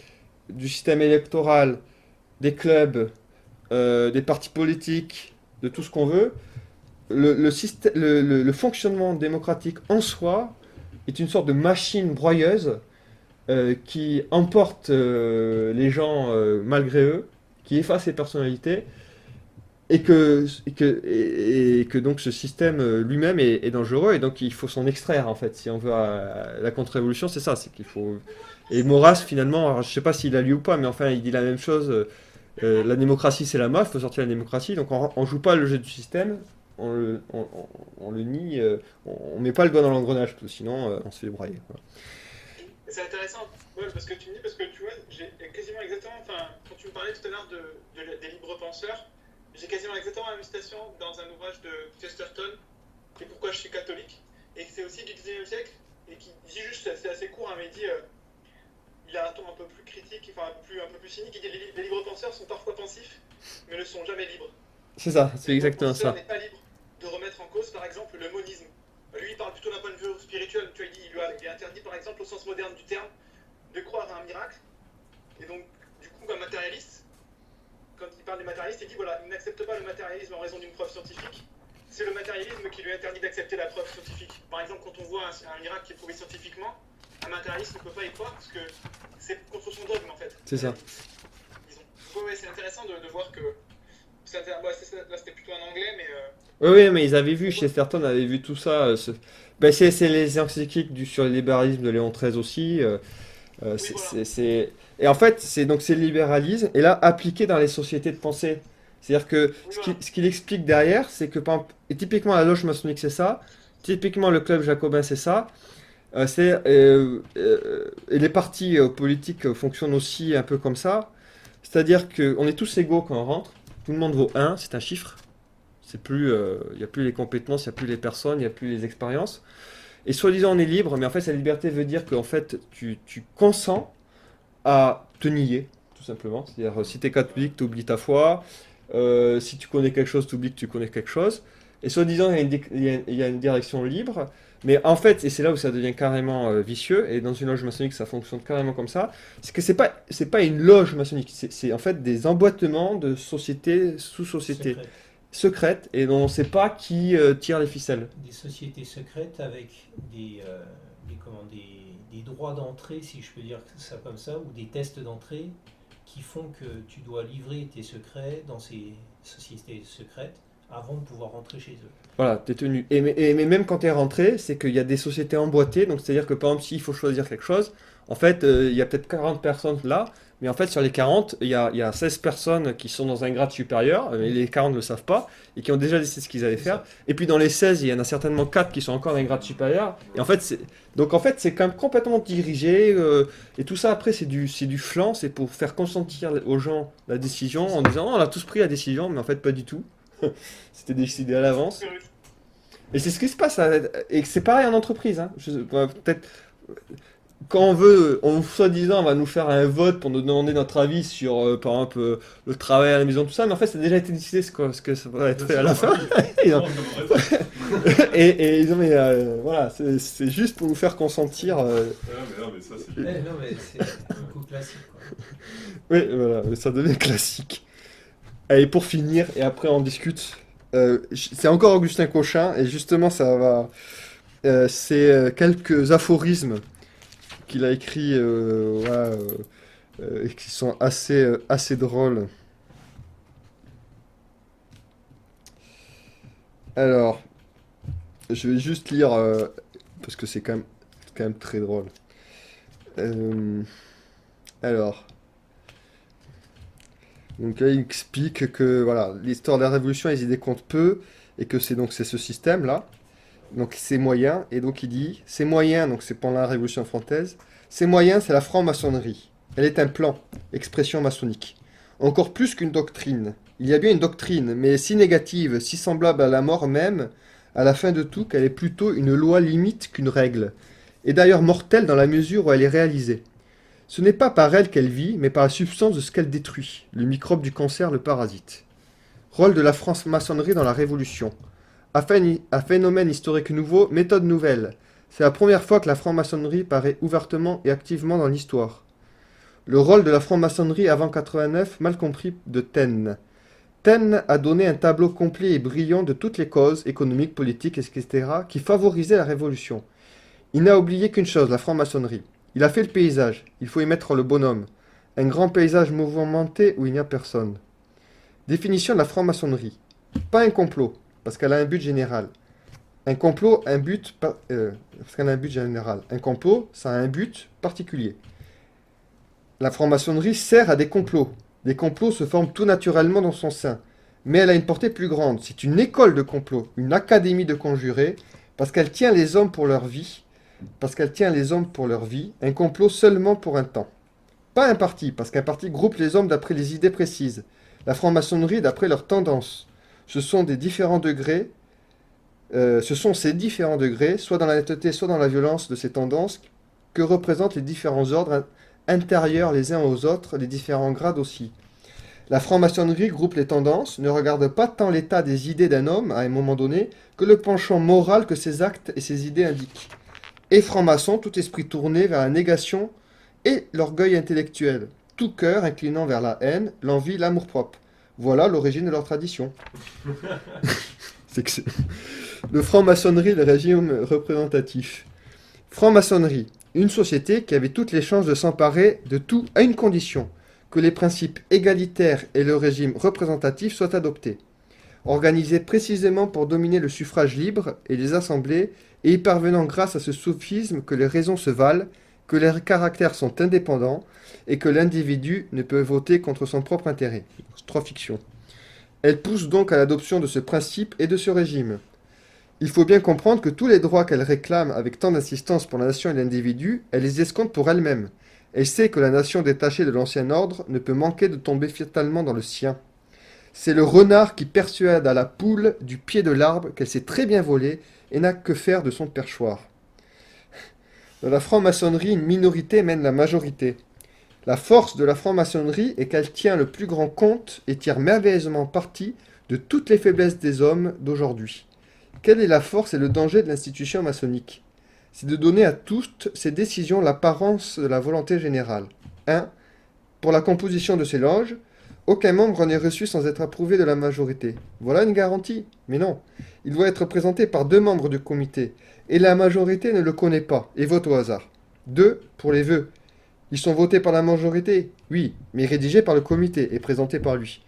du système électoral, des clubs, des partis politiques, de tout ce qu'on veut, le fonctionnement démocratique en soi est une sorte de machine broyeuse qui emporte les gens malgré eux, qui efface les personnalités, et que donc ce système lui-même est dangereux, et donc il faut s'en extraire en fait. Si on veut la contre-révolution, c'est ça, c'est qu'il faut... Et Maurras finalement, alors, je sais pas s'il a lu ou pas, mais enfin il dit la même chose. La démocratie c'est la mort, il faut sortir la démocratie, donc on joue pas le jeu du système, on le nie, on met pas le doigt dans l'engrenage, parce que sinon on se fait broyer. Voilà. C'est intéressant, ouais, parce que tu vois, j'ai quasiment exactement, enfin, quand tu me parlais tout à l'heure des libres penseurs, j'ai quasiment exactement la même citation dans un ouvrage de Chesterton, qui est Pourquoi je suis catholique, et c'est aussi du 19e siècle, et qui dit juste, c'est assez court, hein, mais il dit, il a un ton un peu plus critique, enfin un peu plus cynique, il dit les libres penseurs sont parfois pensifs, mais ne sont jamais libres. C'est ça, c'est exactement ça. Le n'est pas libre de remettre en cause, par exemple, le monisme. Lui, il parle plutôt d'un point de vue spirituel. Tu vois, il est interdit, par exemple, au sens moderne du terme, de croire à un miracle. Et donc, du coup, un matérialiste, quand il parle des matérialistes, il dit voilà, il n'accepte pas le matérialisme en raison d'une preuve scientifique. C'est le matérialisme qui lui interdit d'accepter la preuve scientifique. Par exemple, quand on voit un miracle qui est prouvé scientifiquement, un matérialiste ne peut pas y croire parce que c'est contre son dogme en fait. C'est ça. Disons. Ouais, c'est intéressant de voir que Là, c'était plutôt en anglais, mais Oui, oui, mais ils avaient vu, Chesterton avait vu tout ça. Ben, c'est les encycliques sur le libéralisme de Léon XIII aussi. oui, voilà. Et en fait, c'est le libéralisme, et là, appliqué dans les sociétés de pensée. C'est-à-dire que Oui, ce voilà. ce qu'il explique derrière, c'est que, par exemple, et typiquement la loge maçonnique, c'est ça. Typiquement le club jacobin, c'est ça. Et les partis politiques fonctionnent aussi un peu comme ça. C'est-à-dire qu'on est tous égaux quand on rentre. Tout le monde vaut un, c'est un chiffre. C'est plus, il n'y a plus les compétences, il n'y a plus les personnes, il n'y a plus les expériences. Et soi-disant on est libre, mais en fait cette liberté veut dire qu'en fait tu consens à te nier, tout simplement. C'est-à-dire si tu es catholique, tu oublies ta foi. Si tu connais quelque chose, tu oublies que tu connais quelque chose. Et soi-disant il y a une direction libre. Mais en fait, et c'est là où ça devient carrément vicieux, et dans une loge maçonnique ça fonctionne carrément comme ça, c'est que c'est pas une loge maçonnique, c'est en fait des emboîtements de sociétés, sous-sociétés Secrète. secrètes, et dont on ne sait pas qui tire les ficelles. Des sociétés secrètes avec des droits d'entrée, si je peux dire ça comme ça, ou des tests d'entrée qui font que tu dois livrer tes secrets dans ces sociétés secrètes avant de pouvoir rentrer chez eux. Voilà, t'es tenu. Mais même quand t'es rentré, c'est qu'il y a des sociétés emboîtées, donc c'est-à-dire que par exemple, s'il faut choisir quelque chose, en fait, il y a peut-être 40 personnes là, mais en fait, sur les 40, il y a 16 personnes qui sont dans un grade supérieur, et les 40 ne le savent pas, et qui ont déjà décidé ce qu'ils allaient C'est faire. ça. Et puis dans les 16, il y en a certainement 4 qui sont encore dans un grade supérieur, et en fait, c'est quand même complètement dirigé, et tout ça après, c'est du flanc, c'est pour faire consentir aux gens la décision, en disant, oh, on a tous pris la décision, mais en fait, pas du tout. C'était décidé à l'avance. Et c'est ce qui se passe, et c'est pareil en entreprise. Hein. Peut-être quand soi-disant, on va nous faire un vote pour nous demander notre avis sur, par exemple, le travail à la maison, tout ça, mais en fait, ça a déjà été décidé ce que ça va être fait à la fin. Et, non. Et ils ont, mais voilà, c'est juste pour nous faire consentir. Ah, mais non, mais ça, c'est Non, mais c'est un coup classique, quoi. Oui, voilà, ça devient classique. Allez, pour finir, et après on discute. C'est encore Augustin Cochin, et justement, ça va. C'est quelques aphorismes qu'il a écrits, voilà, et qui sont assez drôles. Alors, je vais juste lire, parce que c'est quand même très drôle. Euh, alors, donc là, il explique que voilà, l'histoire de la Révolution, les idées comptent peu, et que c'est ce système-là. Donc c'est moyen, et donc il dit, c'est moyen, donc c'est pendant la Révolution française, c'est moyen, c'est la franc-maçonnerie. Elle est un plan, expression maçonnique. Encore plus qu'une doctrine. Il y a bien une doctrine, mais si négative, si semblable à la mort même, à la fin de tout, qu'elle est plutôt une loi limite qu'une règle. Et d'ailleurs mortelle dans la mesure où elle est réalisée. Ce n'est pas par elle qu'elle vit, mais par la substance de ce qu'elle détruit, le microbe du cancer, le parasite. Rôle de la franc-maçonnerie dans la Révolution. À phénomène historique nouveau, méthode nouvelle. C'est la première fois que la franc-maçonnerie paraît ouvertement et activement dans l'histoire. Le rôle de la franc-maçonnerie avant 89, mal compris de Taine. Taine a donné un tableau complet et brillant de toutes les causes, économiques, politiques, etc., qui favorisaient la Révolution. Il n'a oublié qu'une chose, la franc-maçonnerie. Il a fait le paysage, il faut y mettre le bonhomme. Un grand paysage mouvementé où il n'y a personne. Définition de la franc-maçonnerie. Pas un complot, parce qu'elle a un but général. Un complot, parce qu'elle a un but général. Un complot, ça a un but particulier. La franc-maçonnerie sert à des complots. Des complots se forment tout naturellement dans son sein. Mais elle a une portée plus grande. C'est une école de complots, une académie de conjurés, parce qu'elle tient les hommes pour leur vie. Un complot seulement pour un temps. Pas un parti, parce qu'un parti groupe les hommes d'après les idées précises. La franc-maçonnerie d'après leurs tendances. Ce sont ces différents degrés, soit dans la netteté, soit dans la violence de ces tendances, que représentent les différents ordres intérieurs les uns aux autres, les différents grades aussi. La franc-maçonnerie groupe les tendances, ne regarde pas tant l'état des idées d'un homme à un moment donné, que le penchant moral que ses actes et ses idées indiquent. Et franc-maçon, tout esprit tourné vers la négation et l'orgueil intellectuel, tout cœur inclinant vers la haine, l'envie, l'amour-propre. Voilà l'origine de leur tradition. Le franc-maçonnerie, le régime représentatif. Franc-maçonnerie, une société qui avait toutes les chances de s'emparer de tout à une condition, que les principes égalitaires et le régime représentatif soient adoptés. Organisés précisément pour dominer le suffrage libre et les assemblées, et y parvenant grâce à ce sophisme que les raisons se valent, que les caractères sont indépendants, et que l'individu ne peut voter contre son propre intérêt. 3 fictions. Elle pousse donc à l'adoption de ce principe et de ce régime. Il faut bien comprendre que tous les droits qu'elle réclame avec tant d'insistance pour la nation et l'individu, elle les escompte pour elle-même. Elle sait que la nation détachée de l'ancien ordre ne peut manquer de tomber fatalement dans le sien. C'est le renard qui persuade à la poule du pied de l'arbre qu'elle sait très bien voler et n'a que faire de son perchoir. Dans la franc-maçonnerie, une minorité mène la majorité. La force de la franc-maçonnerie est qu'elle tient le plus grand compte et tire merveilleusement parti de toutes les faiblesses des hommes d'aujourd'hui. Quelle est la force et le danger de l'institution maçonnique? C'est de donner à toutes ces décisions l'apparence de la volonté générale. 1. Pour la composition de ces loges, aucun membre n'est reçu sans être approuvé de la majorité. Voilà une garantie? Mais non. Il doit être présenté par 2 membres du comité, et la majorité ne le connaît pas, et vote au hasard. 2. Pour les vœux. Ils sont votés par la majorité? Oui, mais rédigés par le comité et présentés par lui.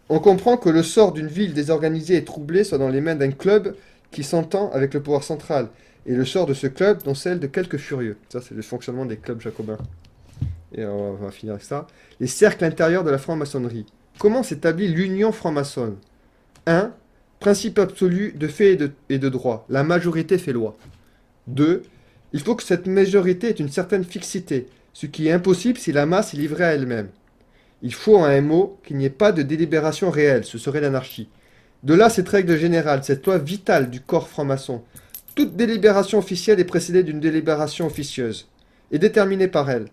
On comprend que le sort d'une ville désorganisée et troublée soit dans les mains d'un club qui s'entend avec le pouvoir central, et le sort de ce club dans celle de quelques furieux. Ça, c'est le fonctionnement des clubs jacobins. Et on va finir avec ça. Les cercles intérieurs de la franc-maçonnerie. Comment s'établit l'union franc-maçonne? 1. Principe absolu de fait et de droit. La majorité fait loi. 2. Il faut que cette majorité ait une certaine fixité, ce qui est impossible si la masse est livrée à elle-même. Il faut, en un mot, qu'il n'y ait pas de délibération réelle, ce serait l'anarchie. De là cette règle générale, cette loi vitale du corps franc-maçon. Toute délibération officielle est précédée d'une délibération officieuse, et déterminée par elle.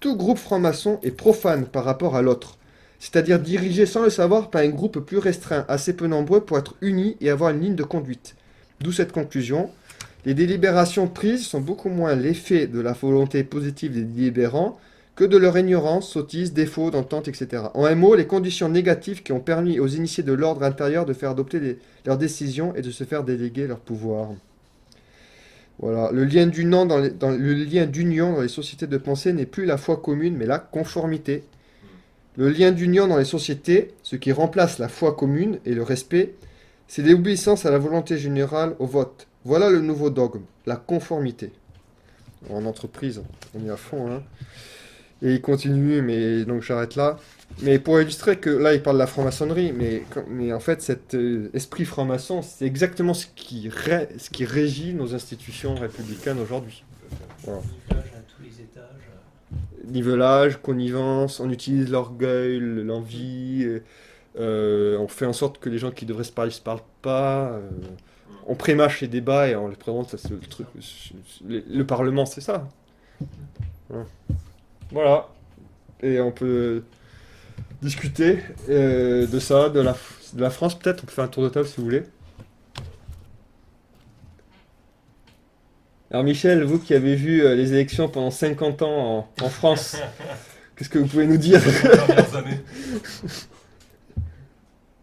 Tout groupe franc-maçon est profane par rapport à l'autre, c'est-à-dire dirigé sans le savoir par un groupe plus restreint, assez peu nombreux pour être unis et avoir une ligne de conduite. D'où cette conclusion. Les délibérations prises sont beaucoup moins l'effet de la volonté positive des délibérants que de leur ignorance, sottise, défaut d'entente, etc. En un mot, les conditions négatives qui ont permis aux initiés de l'ordre intérieur de faire adopter leurs décisions et de se faire déléguer leurs pouvoirs. Voilà. Le lien d'union dans les sociétés de pensée n'est plus la foi commune, mais la conformité. Le lien d'union dans les sociétés, ce qui remplace la foi commune et le respect, c'est l'obéissance à la volonté générale au vote. Voilà le nouveau dogme, la conformité. En entreprise, on est à fond, hein. Et il continue, mais donc j'arrête là. Mais pour illustrer que là, il parle de la franc-maçonnerie, mais en fait, cet esprit franc-maçon, c'est exactement ce qui régit nos institutions républicaines aujourd'hui. Voilà. Nivelage à tous les étages. Nivelage, connivence, on utilise l'orgueil, l'envie, on fait en sorte que les gens qui devraient se parlent pas, on prémâche les débats et on les présente, ça, c'est le truc. Le Parlement, c'est ça. Voilà. Et on peut discuter de ça, de la France peut-être. On peut faire un tour de table si vous voulez. Alors Michel, vous qui avez vu les élections pendant 50 ans en France, qu'est-ce que vous pouvez nous dire? Dernières années.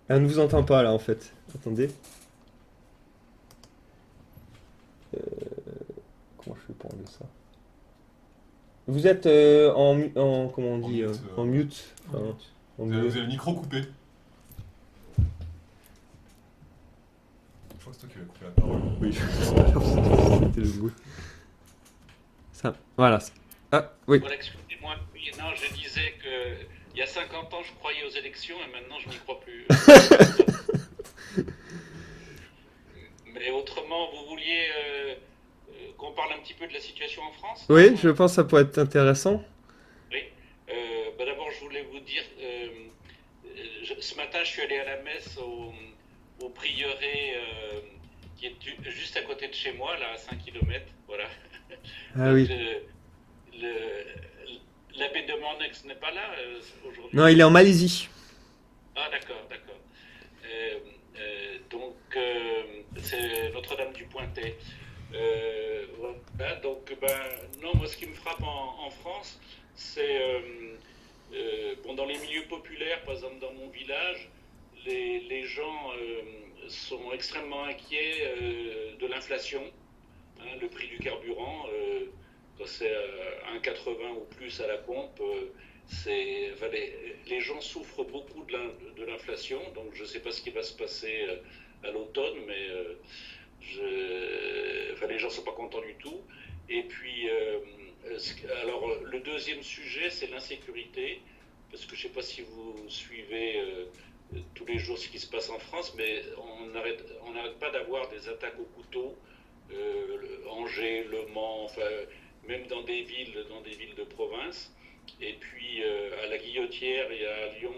On ne vous entend pas là en fait. Attendez. Comment je fais pour enlever ça? Vous êtes en comment on dit en mute. Enfin, en Vous muet. avez le micro coupé. Je crois que c'est toi qui vas couper la parole. Oui, c'était le bruit. Ça, voilà. Ah, oui. Voilà, excusez-moi. Oui, non, je disais que il y a 50 ans, je croyais aux élections et maintenant, je n'y crois plus. Mais autrement, vous vouliez qu'on parle un petit peu de la situation en France? Oui, je pense que ça pourrait être intéressant. Oui. D'abord, je voulais vous dire, ce matin, je suis allé à la messe au prieuré qui est juste à côté de chez moi, là, à 5 km. Voilà. Ah oui. L'abbé de Mornex n'est pas là aujourd'hui. Non, il est en Malaisie. Ah, d'accord, d'accord. Donc, c'est Notre-Dame du Pointet. Voilà, donc, non, moi, ce qui me frappe en France, c'est, bon, dans les milieux populaires, par exemple, dans mon village, les gens sont extrêmement inquiets de l'inflation, hein, le prix du carburant. Quand c'est 1,80 ou plus à la pompe, enfin, les gens souffrent beaucoup de l'inflation, donc je ne sais pas ce qui va se passer à l'automne, mais enfin, les gens ne sont pas contents du tout. Et puis, alors, le deuxième sujet, c'est l'insécurité, parce que je ne sais pas si vous suivez tous les jours ce qui se passe en France, mais on n'arrête pas d'avoir des attaques au couteau, Angers, Le Mans, enfin, même dans des villes de province. Et puis à la Guillotière et à Lyon,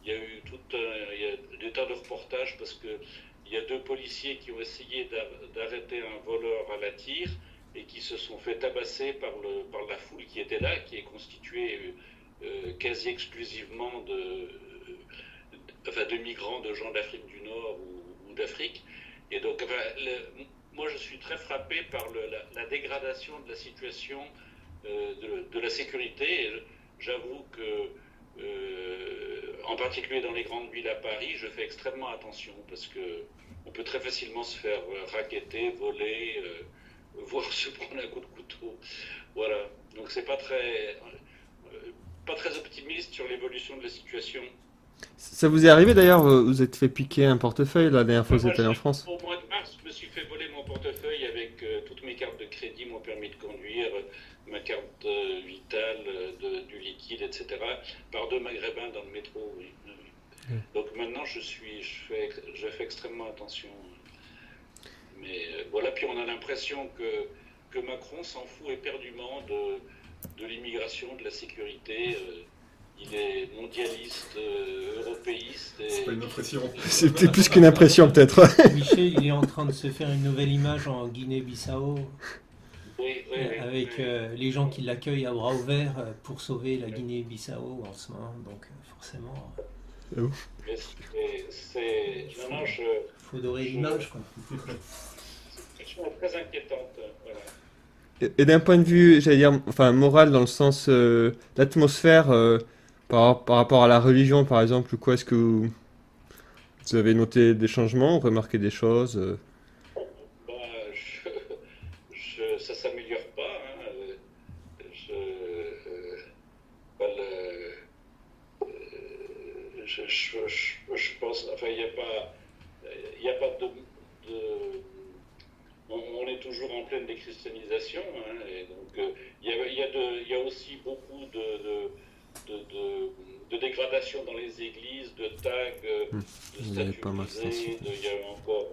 il y a eu il y a des tas de reportages parce que il y a 2 policiers qui ont essayé d'arrêter un voleur à la tire et qui se sont fait tabasser par la foule qui était là, qui est constituée quasi exclusivement de migrants, de gens d'Afrique du Nord ou d'Afrique. Et donc, enfin, moi, je suis très frappé par la dégradation de la situation de la sécurité. Et j'avoue que, en particulier dans les grandes villes à Paris, je fais extrêmement attention parce que on peut très facilement se faire racketter, voler, voire se prendre un coup de couteau. Voilà. Donc, c'est pas très optimiste sur l'évolution de la situation. Ça vous est arrivé d'ailleurs, vous êtes fait piquer un portefeuille la dernière fois que vous Moi, êtes allé en France? au mois de mars, je me suis fait voler mon portefeuille avec toutes mes cartes de crédit, mon permis de conduire, ma carte vitale, du liquide, etc., par 2 Maghrébins dans le métro. Oui. Donc maintenant, je fais extrêmement attention. Mais voilà, puis on a l'impression que Macron s'en fout éperdument de l'immigration, de la sécurité. Il est mondialiste, européiste. C'est pas une impression. C'était plus qu'une impression peut-être. Michel, il est en train de se faire une nouvelle image en Guinée-Bissau, Oui, avec les gens qui l'accueillent à bras ouverts pour sauver la Guinée-Bissau en ce moment. Donc forcément, Mais non, faut dorer l'image, quoi. je suis très inquiétante. Voilà. Et d'un point de vue, j'allais dire, enfin moral dans le sens l'atmosphère par rapport à la religion par exemple, ou quoi, est-ce que vous avez noté des changements, remarqué des choses Bah, ça s'améliore pas. Hein. Bah, je pense, enfin, il n'y a pas on est toujours en pleine déchristianisation, hein, et donc il y a aussi beaucoup de dégradation dans les églises, de tags, de Il y avait statues pas mal ça aussi. brisées, il y a eu encore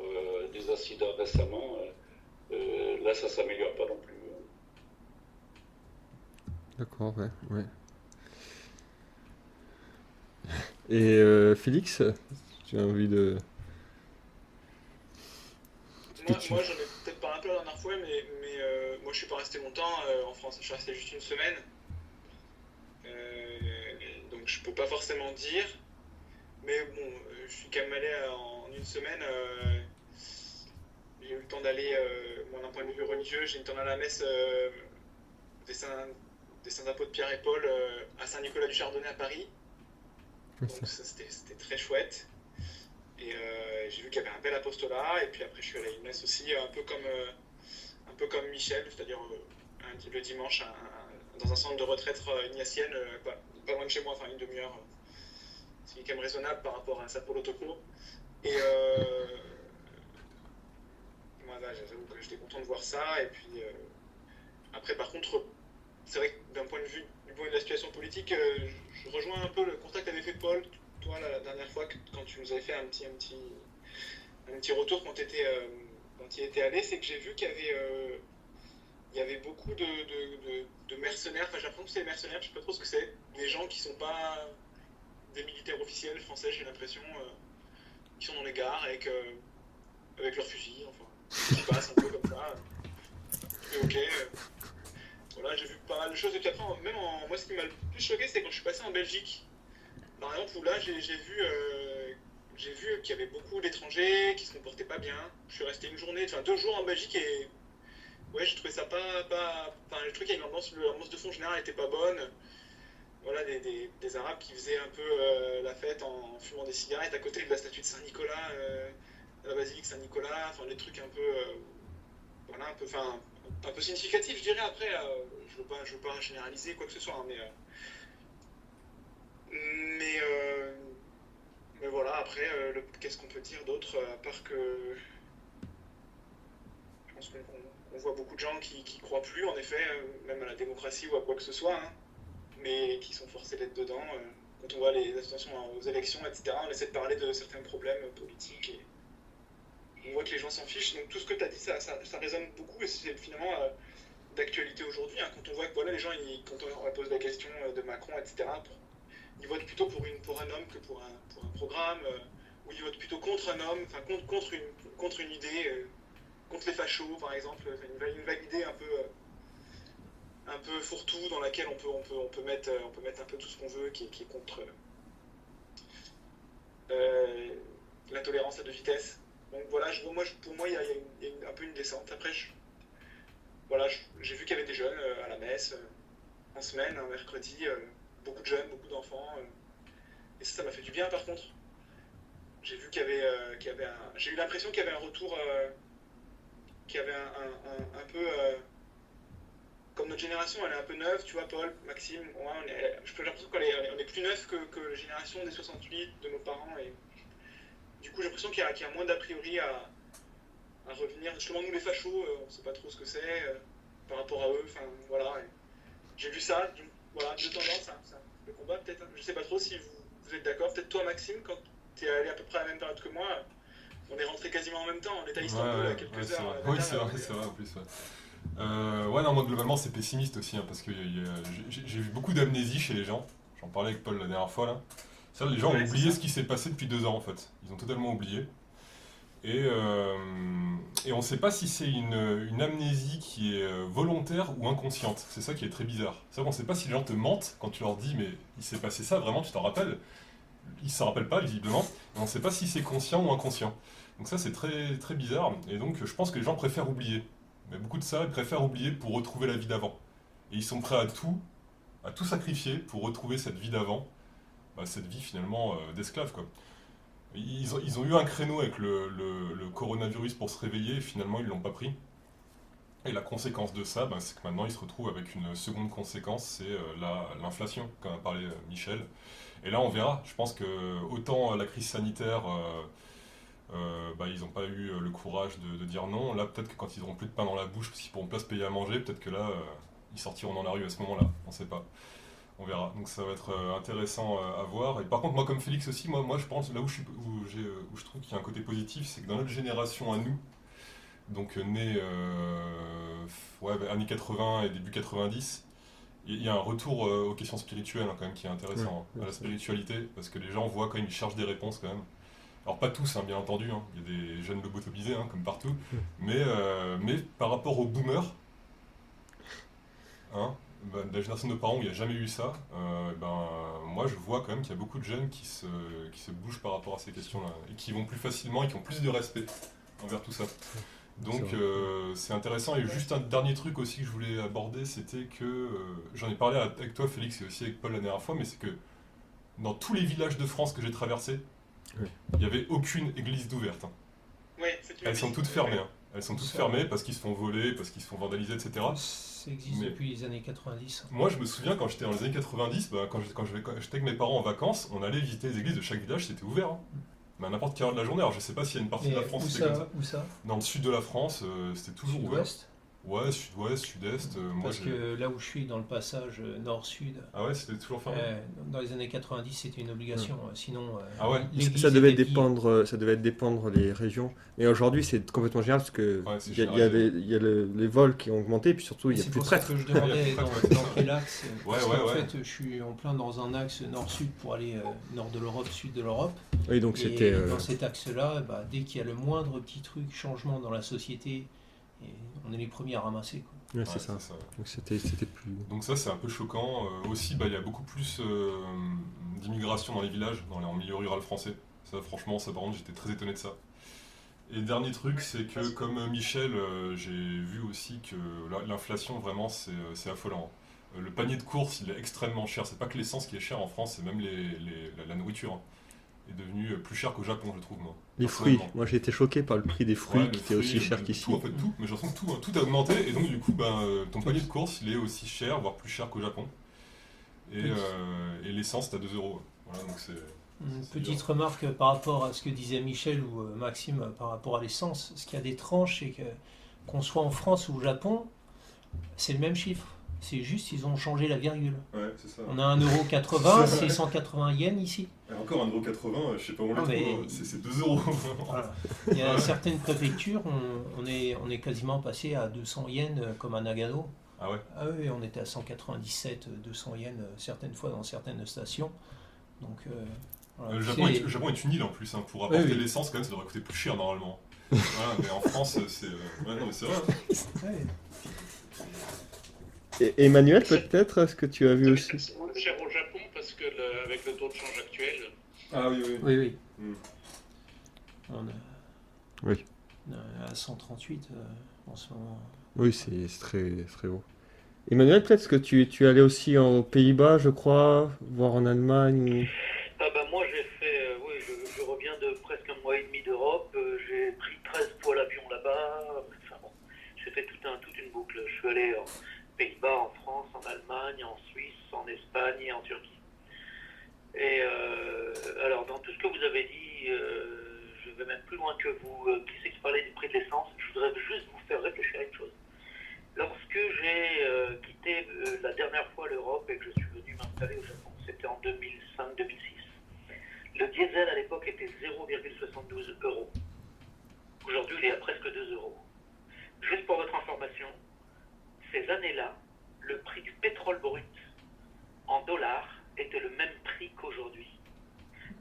des incidents récemment. Là, ça s'améliore pas non plus. D'accord, ouais, ouais. Et Félix, tu as envie de... Moi j'en ai peut-être parlé un peu la dernière fois, mais moi je suis pas resté longtemps en France, je suis resté juste une semaine. Donc je peux pas forcément dire. Mais bon, je suis quand même allé en une semaine. J'ai eu le temps d'aller, moi d'un point de vue religieux, j'ai eu le temps d'aller à la messe des Saints Apôtres Pierre et Paul à Saint-Nicolas du Chardonnay à Paris. Donc ça, c'était très chouette. Et j'ai vu qu'il y avait un bel apostolat. Et puis après, je suis allé à une messe aussi, un peu comme Michel, c'est-à-dire le dimanche dans un centre de retraite ignatienne, pas loin de chez moi, enfin une demi-heure. C'est quand même raisonnable par rapport à Sao Paulo Toco. Et voilà, j'avoue que j'étais content de voir ça. Et puis après, par contre, c'est vrai que d'un point de vue de la situation politique, je rejoins un peu le constat qu'avait fait Paul, toi, la dernière fois, quand tu nous avais fait un petit retour quand il était allé, c'est que j'ai vu qu'il y avait beaucoup de mercenaires. Enfin, j'ai l'impression que c'est des mercenaires, je sais pas trop ce que c'est. Des gens qui sont pas des militaires officiels français, j'ai l'impression, qui sont dans les gares avec leurs fusils, enfin, qui passent un peu comme ça. Et ok. Voilà, j'ai vu pas mal de choses. Et puis après, moi, ce qui m'a le plus choqué, c'est quand je suis passé en Belgique. Par exemple, où là, j'ai vu qu'il y avait beaucoup d'étrangers qui se comportaient pas bien. Je suis resté 2 jours en Belgique et ouais, je trouvais ça pas. Enfin, le truc avec l'ambiance de fond général était pas bonne. Voilà, des Arabes qui faisaient un peu la fête en fumant des cigarettes à côté de la statue de Saint-Nicolas, de la basilique Saint-Nicolas. Enfin, des trucs un peu, voilà, un peu significatifs, je dirais. Après, je veux pas généraliser quoi que ce soit, hein, mais Mais voilà, après, qu'est-ce qu'on peut dire d'autre, à part que je pense qu'on voit beaucoup de gens qui croient plus, en effet, même à la démocratie ou à quoi que ce soit, hein, mais qui sont forcés d'être dedans. Quand on voit les abstentions aux élections, etc., on essaie de parler de certains problèmes politiques et on voit que les gens s'en fichent. Donc tout ce que tu as dit, ça résonne beaucoup et c'est finalement d'actualité aujourd'hui. Hein, quand on voit que voilà, les gens, quand on leur pose la question de Macron, etc., ils votent plutôt pour un homme que pour un programme, ou ils votent plutôt contre un homme, enfin contre une idée, contre les fachos par exemple, une vague idée un peu fourre-tout dans laquelle on peut mettre un peu tout ce qu'on veut qui est contre la tolérance à deux vitesses. Donc voilà, pour moi il y a un peu une descente. Après, j'ai vu qu'il y avait des jeunes à la messe en semaine, un mercredi, beaucoup de jeunes, beaucoup d'enfants, et ça m'a fait du bien par contre. J'ai vu j'ai eu l'impression qu'il y avait un retour, qu'il y avait un peu comme notre génération, elle est un peu neuve, tu vois, Paul, Maxime, moi, j'ai l'impression qu'on est plus neuf que la génération des 68, de nos parents, et du coup j'ai l'impression qu'il y a moins d'a priori à revenir. Justement, nous les fachos, on sait pas trop ce que c'est par rapport à eux, enfin voilà. J'ai vu ça, voilà, de tendance, le combat peut-être, je sais pas trop si vous êtes d'accord, peut-être toi Maxime, quand t'es allé à peu près à la même période que moi, on est rentré quasiment en même temps, on était à Istanbul à quelques heures. Oui, c'est vrai en plus. Ouais, non, moi globalement c'est pessimiste aussi, hein, parce que j'ai vu beaucoup d'amnésie chez les gens. J'en parlais avec Paul la dernière fois là. Ça, les gens ont oublié ce qui s'est passé depuis 2 ans en fait. Ils ont totalement oublié. Et on ne sait pas si c'est une amnésie qui est volontaire ou inconsciente. C'est ça qui est très bizarre. C'est qu'on ne sait pas si les gens te mentent quand tu leur dis mais il s'est passé ça, vraiment tu t'en rappelles. Ils ne s'en rappellent pas visiblement. Et on ne sait pas si c'est conscient ou inconscient. Donc ça c'est très, très bizarre. Et donc je pense que les gens préfèrent oublier. Mais beaucoup de ça, ils préfèrent oublier pour retrouver la vie d'avant. Et ils sont prêts à tout sacrifier pour retrouver cette vie d'avant. Cette vie finalement d'esclave quoi. Ils ont eu un créneau avec le coronavirus pour se réveiller et finalement ils l'ont pas pris. Et la conséquence de ça, c'est que maintenant ils se retrouvent avec une seconde conséquence, c'est l'inflation, comme a parlé Michel. Et là on verra, je pense que autant la crise sanitaire, ils n'ont pas eu le courage de dire non. Là peut-être que quand ils n'auront plus de pain dans la bouche parce qu'ils pourront pas se payer à manger, peut-être que là ils sortiront dans la rue à ce moment-là, on sait pas. On verra, donc ça va être intéressant à voir. Et par contre, moi comme Félix aussi, moi je pense, là où je trouve qu'il y a un côté positif, c'est que dans notre génération à nous, donc nés années 80 et début 90, il y a un retour aux questions spirituelles quand même qui est intéressant, à la spiritualité, parce que les gens voient quand même, ils cherchent des réponses quand même. Alors pas tous, bien entendu, il y a des jeunes lobotomisés comme partout, mais par rapport aux boomers, de la génération de nos parents où il n'y a jamais eu ça, moi je vois quand même qu'il y a beaucoup de jeunes qui se bougent par rapport à ces questions-là et qui vont plus facilement et qui ont plus de respect envers tout ça. Donc c'est intéressant. Et juste un dernier truc aussi que je voulais aborder, c'était que j'en ai parlé avec toi Félix et aussi avec Paul la dernière fois, mais c'est que dans tous les villages de France que j'ai traversés, il n'y avait aucune église d'ouverte. Elles sont toutes fermées. Elles sont toutes fermées parce qu'ils se font voler, parce qu'ils se font vandaliser, etc. Ça existe depuis les années 90. Moi, je me souviens quand j'étais dans les années 90, quand j'étais avec mes parents en vacances, on allait visiter les églises de chaque village, c'était ouvert. Mais à n'importe quelle heure de la journée. Alors, je sais pas s'il y a une partie de la France où qui était comme ça. Où ça? Dans le sud de la France, c'était toujours ouvert. Ouais, sud-ouest, sud-est. Parce que là où je suis, dans le passage nord-sud, ah ouais, c'était toujours fermé. dans les années 90, c'était une obligation. Sinon, ça devait dépendre les régions. Mais aujourd'hui, c'est complètement génial parce que il y a les vols qui ont augmenté et puis surtout, il y a plus de prêtres. C'est pour ça que je demandais dans quel axe. En fait, je suis en plein dans un axe nord-sud pour aller nord de l'Europe, sud de l'Europe. Oui, donc c'était. Dans cet axe-là, dès qu'il y a le moindre petit truc, changement dans la société, et on est les premiers à ramasser. Ouais, c'est ça. Donc c'était plus. Donc ça c'est un peu choquant. Aussi il y a beaucoup plus d'immigration dans les villages, en milieu rural français. Ça franchement, par contre j'étais très étonné de ça. Et dernier truc, c'est que comme Michel, j'ai vu aussi que l'inflation vraiment c'est affolant. Le panier de courses il est extrêmement cher. C'est pas que l'essence qui est cher en France, c'est même la nourriture. Est devenu plus cher qu'au Japon, je trouve, moi. Les fruits, moi j'ai été choqué par le prix des fruits qui était aussi cher qu'ici. Tout, en fait, tout, mais j'ai l'impression que tout a augmenté, et donc du coup, ton panier de courses, il est aussi cher, voire plus cher qu'au Japon. et l'essence, t'as 2 euros. Voilà, donc c'est Petite dur. remarque par rapport à ce que disait Michel ou Maxime par rapport à l'essence. Ce qu'il y a des tranches, c'est que qu'on soit en France ou au Japon, c'est le même chiffre. C'est juste ils ont changé la virgule. Ouais, c'est ça. On a 1,80 €, c'est 180 yens ici. Et encore 1,80 €, je sais pas où on Ah, les mais- trouve, c'est 2 euros. Voilà. Il y a certaines préfectures, on est quasiment passé à 200 yens comme à Nagano. Ah ouais. Ah oui, on était à 197, 200 yens certaines fois dans certaines stations. Donc, voilà. Le Japon est une île en plus, hein. Pour apporter Oui, oui. l'essence, quand même, ça devrait coûter plus cher normalement. Voilà, mais en France, c'est. Ouais, non, mais c'est vrai. Ouais. Et Emmanuel, peut-être, est-ce que tu as vu aussi? C'est moins cher au Japon parce que avec le taux de change actuel, Ah oui, oui. Oui, oui. Hmm. On est Oui. à 138 en ce moment. Oui, c'est très, très haut. Emmanuel, peut-être que tu es allé aussi aux Pays-Bas, je crois, voire en Allemagne. Ah bah moi j'ai fait, oui, je reviens de presque un mois et demi d'Europe, j'ai pris 13 fois l'avion là-bas, enfin bon, j'ai fait toute une boucle. Je suis allé aux Pays-Bas, en France, en Allemagne, en Suisse, en Espagne et en Turquie. Et alors dans tout ce que vous avez dit, je vais même plus loin que vous, qui c'est qui parlait du prix de l'essence, je voudrais juste vous faire réfléchir à une chose. Lorsque j'ai quitté la dernière fois l'Europe et que je suis venu m'installer au Japon, c'était en 2005-2006. Le diesel à l'époque était 0,72 €. Aujourd'hui, il est à presque 2 euros. Juste pour votre information, ces années-là, le prix du pétrole brut en dollars était le même prix qu'aujourd'hui.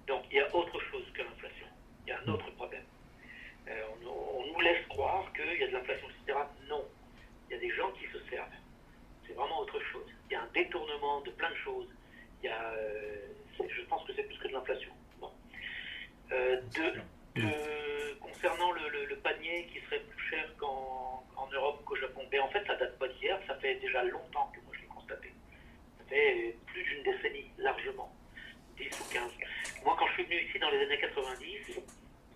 Donc il y a autre chose que l'inflation. Il y a un autre problème. On nous laisse croire qu'il y a de l'inflation, etc. Non. Il y a des gens qui se servent. C'est vraiment autre chose. Il y a un détournement de plein de choses. Il y a, je pense que c'est plus que de l'inflation. Bon. Concernant le panier qui serait plus cher qu'en Europe qu'au Japon, mais en fait ça date pas d'hier, ça fait déjà longtemps que moi je l'ai constaté. Ça fait plus d'une décennie, largement. 10 ou 15. Moi quand je suis venu ici dans les années 90,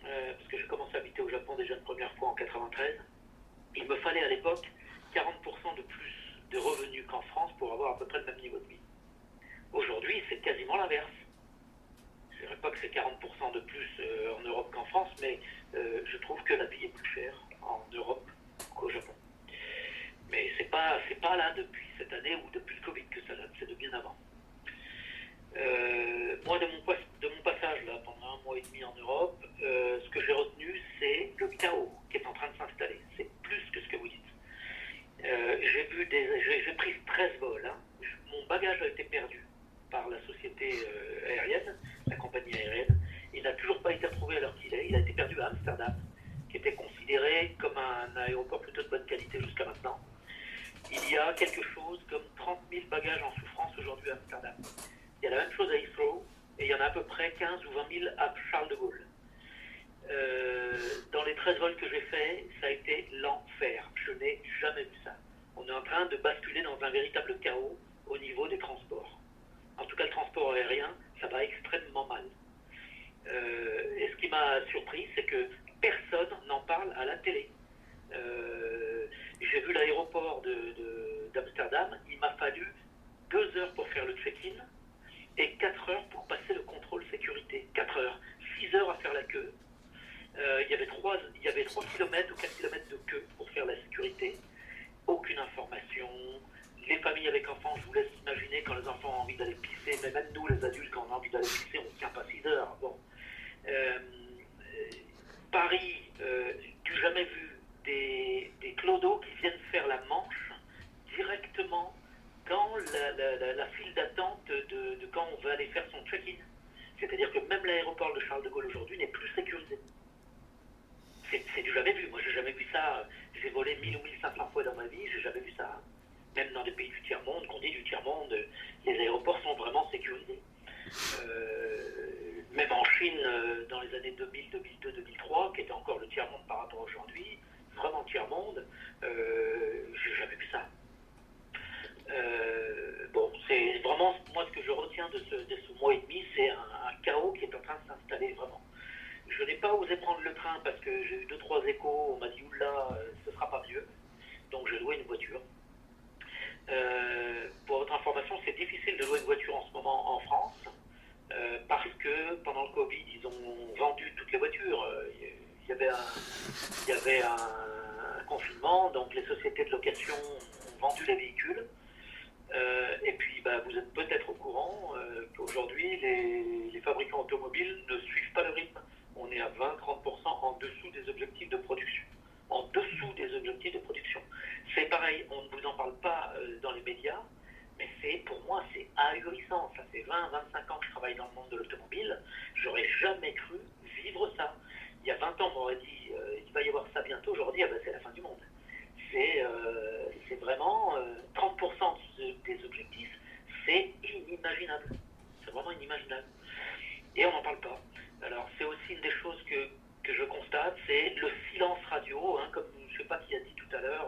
parce que j'ai commencé à habiter au Japon déjà une première fois en 93, il me fallait à l'époque 40% de plus de revenus qu'en France pour avoir à peu près le même niveau de vie. Aujourd'hui, c'est quasiment l'inverse. Je ne dirais pas que c'est 40% de plus en Europe qu'en France, mais je trouve que la vie est plus chère en Europe qu'au Japon. Mais c'est pas là depuis cette année ou depuis le Covid que ça date, c'est de bien avant. Moi, de mon passage là, pendant un mois et demi en Europe, ce que j'ai retenu, c'est le chaos qui est en train de s'installer. C'est plus que ce que vous dites. J'ai pris 13 vols. Hein. Mon bagage a été perdu par la société aérienne, la compagnie aérienne. Il n'a toujours pas été retrouvé à l'heure qu'il est. Il a été perdu à Amsterdam, qui était considéré comme un aéroport plutôt de bonne qualité jusqu'à maintenant. Il y a quelque chose comme 30 000 bagages en souffrance aujourd'hui à Amsterdam. Il y a la même chose à Heathrow, et il y en a à peu près 15 ou 20 000 à Charles de Gaulle. Dans les 13 vols que j'ai faits, ça a été l'enfer. Je n'ai jamais vu ça. On est en train de basculer dans un véritable chaos au niveau des transports. En tout cas, le transport aérien, ça va extrêmement mal. Et ce qui m'a surpris, c'est que personne n'en parle à la télé. J'ai vu l'aéroport d'Amsterdam, il m'a fallu 2 heures pour faire le check-in et 4 heures pour passer le contrôle sécurité. 4 heures, 6 heures à faire la queue. Il y avait 3 km ou 4 km de queue pour faire la sécurité. Aucune information. Les familles avec enfants, je vous laisse imaginer quand les enfants ont envie d'aller pisser, mais même nous les adultes quand on a envie d'aller pisser, on ne tient pas 6 heures. Bon. Paris, tu n'as jamais vu des clodos qui viennent faire la manche directement dans la file d'attente de quand on va aller faire son check-in. C'est-à-dire que même l'aéroport de Charles de Gaulle aujourd'hui n'est plus sécurisé. C'est du jamais vu. Moi, j'ai jamais vu ça. J'ai volé 1000 ou 1500 fois dans ma vie, j'ai jamais vu ça. Même dans des pays du tiers-monde, qu'on dit du tiers-monde, les aéroports sont vraiment sécurisés. Même en Chine, dans les années 2000, 2002, 2003, qui était encore le tiers-monde par rapport à aujourd'hui, vraiment tiers-monde, j'ai jamais vu ça. Bon, c'est vraiment, moi, ce que je retiens de ce mois et demi, c'est un chaos qui est en train de s'installer, vraiment. Je n'ai pas osé prendre le train parce que j'ai eu 2-3 échos, on m'a dit oula, ce sera pas mieux. Donc j'ai loué une voiture. Pour votre information, c'est difficile de louer une voiture en ce moment en France parce que pendant le Covid, ils ont vendu toutes les voitures. Il y avait un confinement, donc les sociétés de location ont vendu les véhicules. Et puis, vous êtes peut-être au courant qu'aujourd'hui, les fabricants automobiles ne suivent pas le rythme. On est à 20-30% en dessous des objectifs de production. En dessous des objectifs de production. C'est pareil, on ne vous en parle pas dans les médias, mais pour moi, c'est ahurissant. Ça fait 20-25 ans que je travaille dans le monde de l'automobile. J'aurais jamais cru vivre ça. Il y a 20 ans, on m'aurait dit il va y avoir ça bientôt. Aujourd'hui, c'est la fin du monde. C'est vraiment 30% des objectifs. C'est inimaginable. C'est vraiment inimaginable. Et on n'en parle pas. Alors, c'est aussi une des choses que je constate, c'est le silence radio, comme je ne sais pas qui a dit tout à l'heure,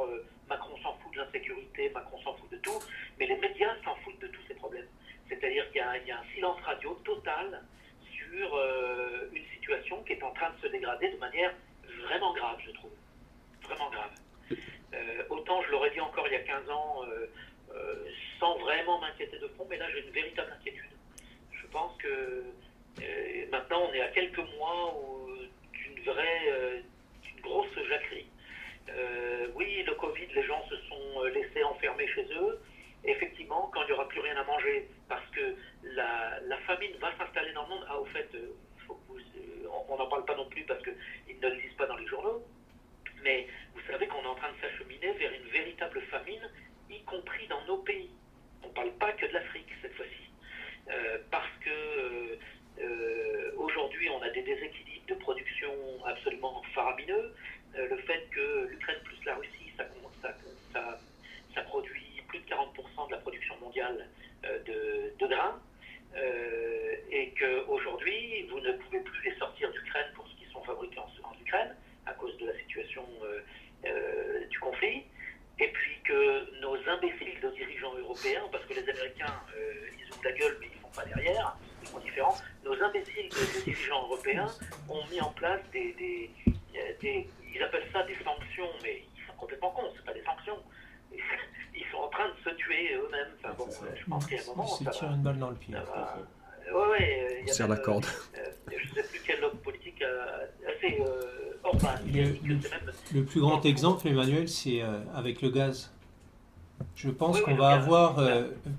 Macron s'en fout de l'insécurité, Macron s'en fout de tout, mais les médias s'en foutent de tous ces problèmes. C'est-à-dire qu'il y a un silence radio total sur une situation qui est en train de se dégrader de manière vraiment grave, je trouve. Vraiment grave. Autant je l'aurais dit encore il y a 15 ans, sans vraiment m'inquiéter de fond, mais là j'ai une véritable inquiétude. Je pense que maintenant on est à quelques mois d'une grosse jacquerie. Oui, le Covid, les gens se sont laissés enfermer chez eux. Effectivement, quand il n'y aura plus rien à manger, parce que la famine va s'installer dans le monde. Au fait, on n'en parle pas non plus parce qu'ils ne le disent pas dans les journaux, mais vous savez qu'on est en train de s'acheminer vers une véritable famine, y compris dans nos pays. On ne parle pas que de l'Afrique cette fois-ci. Parce que aujourd'hui, on a des déséquilibres de production absolument faramineux. Le fait que l'Ukraine plus la Russie, ça produit plus de 40% de la production mondiale de grains, et qu'aujourd'hui, vous ne pouvez plus les sortir d'Ukraine pour ce qui sont fabriqués en Ukraine, à cause de la situation du conflit, et puis que nos imbéciles de dirigeants européens, parce que les Américains, ils ouvrent la gueule, mais ils ne font pas derrière, ils sont différents, nos imbéciles de dirigeants européens ont mis en place ils appellent ça des sanctions, mais ils sont complètement cons, c'est pas des sanctions. Ils sont en train de se tuer eux-mêmes. Enfin, bon, je pense qu'il y a un moment, se tire une balle dans le pied. Ouais, On serre la corde. Je ne sais plus quel homme politique assez Orban. Le plus grand exemple, Emmanuel, c'est avec le gaz. Je pense Oui, qu'on le va gaz. avoir...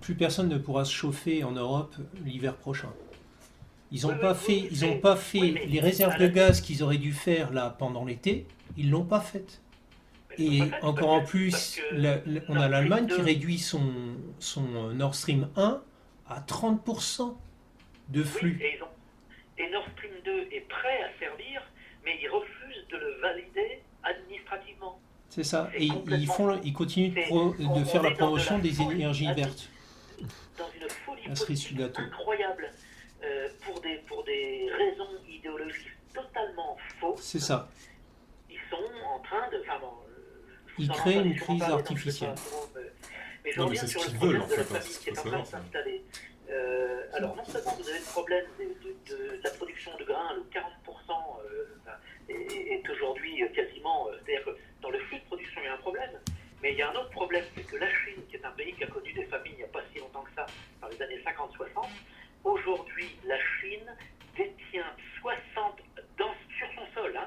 plus personne ne pourra se chauffer en Europe l'hiver prochain. Ils n'ont pas fait mais les réserves de gaz qu'ils auraient dû faire là pendant l'été, ils l'ont pas faites. Et encore en plus, on a l'Allemagne qui réduit son Nord Stream 1 à 30% de flux. Oui, et Nord Stream 2 est prêt à servir, mais ils refusent de le valider administrativement. C'est ça. C'est Et complètement ils continuent on de faire est la dans promotion de la des folie énergies vertes. Dans une folie La cerise sur le politique gâteau. incroyable, pour des raisons idéologiques totalement fausses. C'est ça. Ils sont en train de... Ils créent une crise artificielle. Mais je Non, mais reviens c'est ce sur le qu'ils problème veulent, en de la fait, hein, famine c'est qui est en pas train de ça, ça. s'installer. Alors non seulement vous avez le problème de la production de grains, où 40% est aujourd'hui quasiment... C'est-à-dire que dans le flux de production, il y a un problème. Mais il y a un autre problème, c'est que la Chine, qui est un pays qui a connu des famines il n'y a pas si longtemps que ça, dans les années 50-60, aujourd'hui, la Chine détient 60, sur son sol,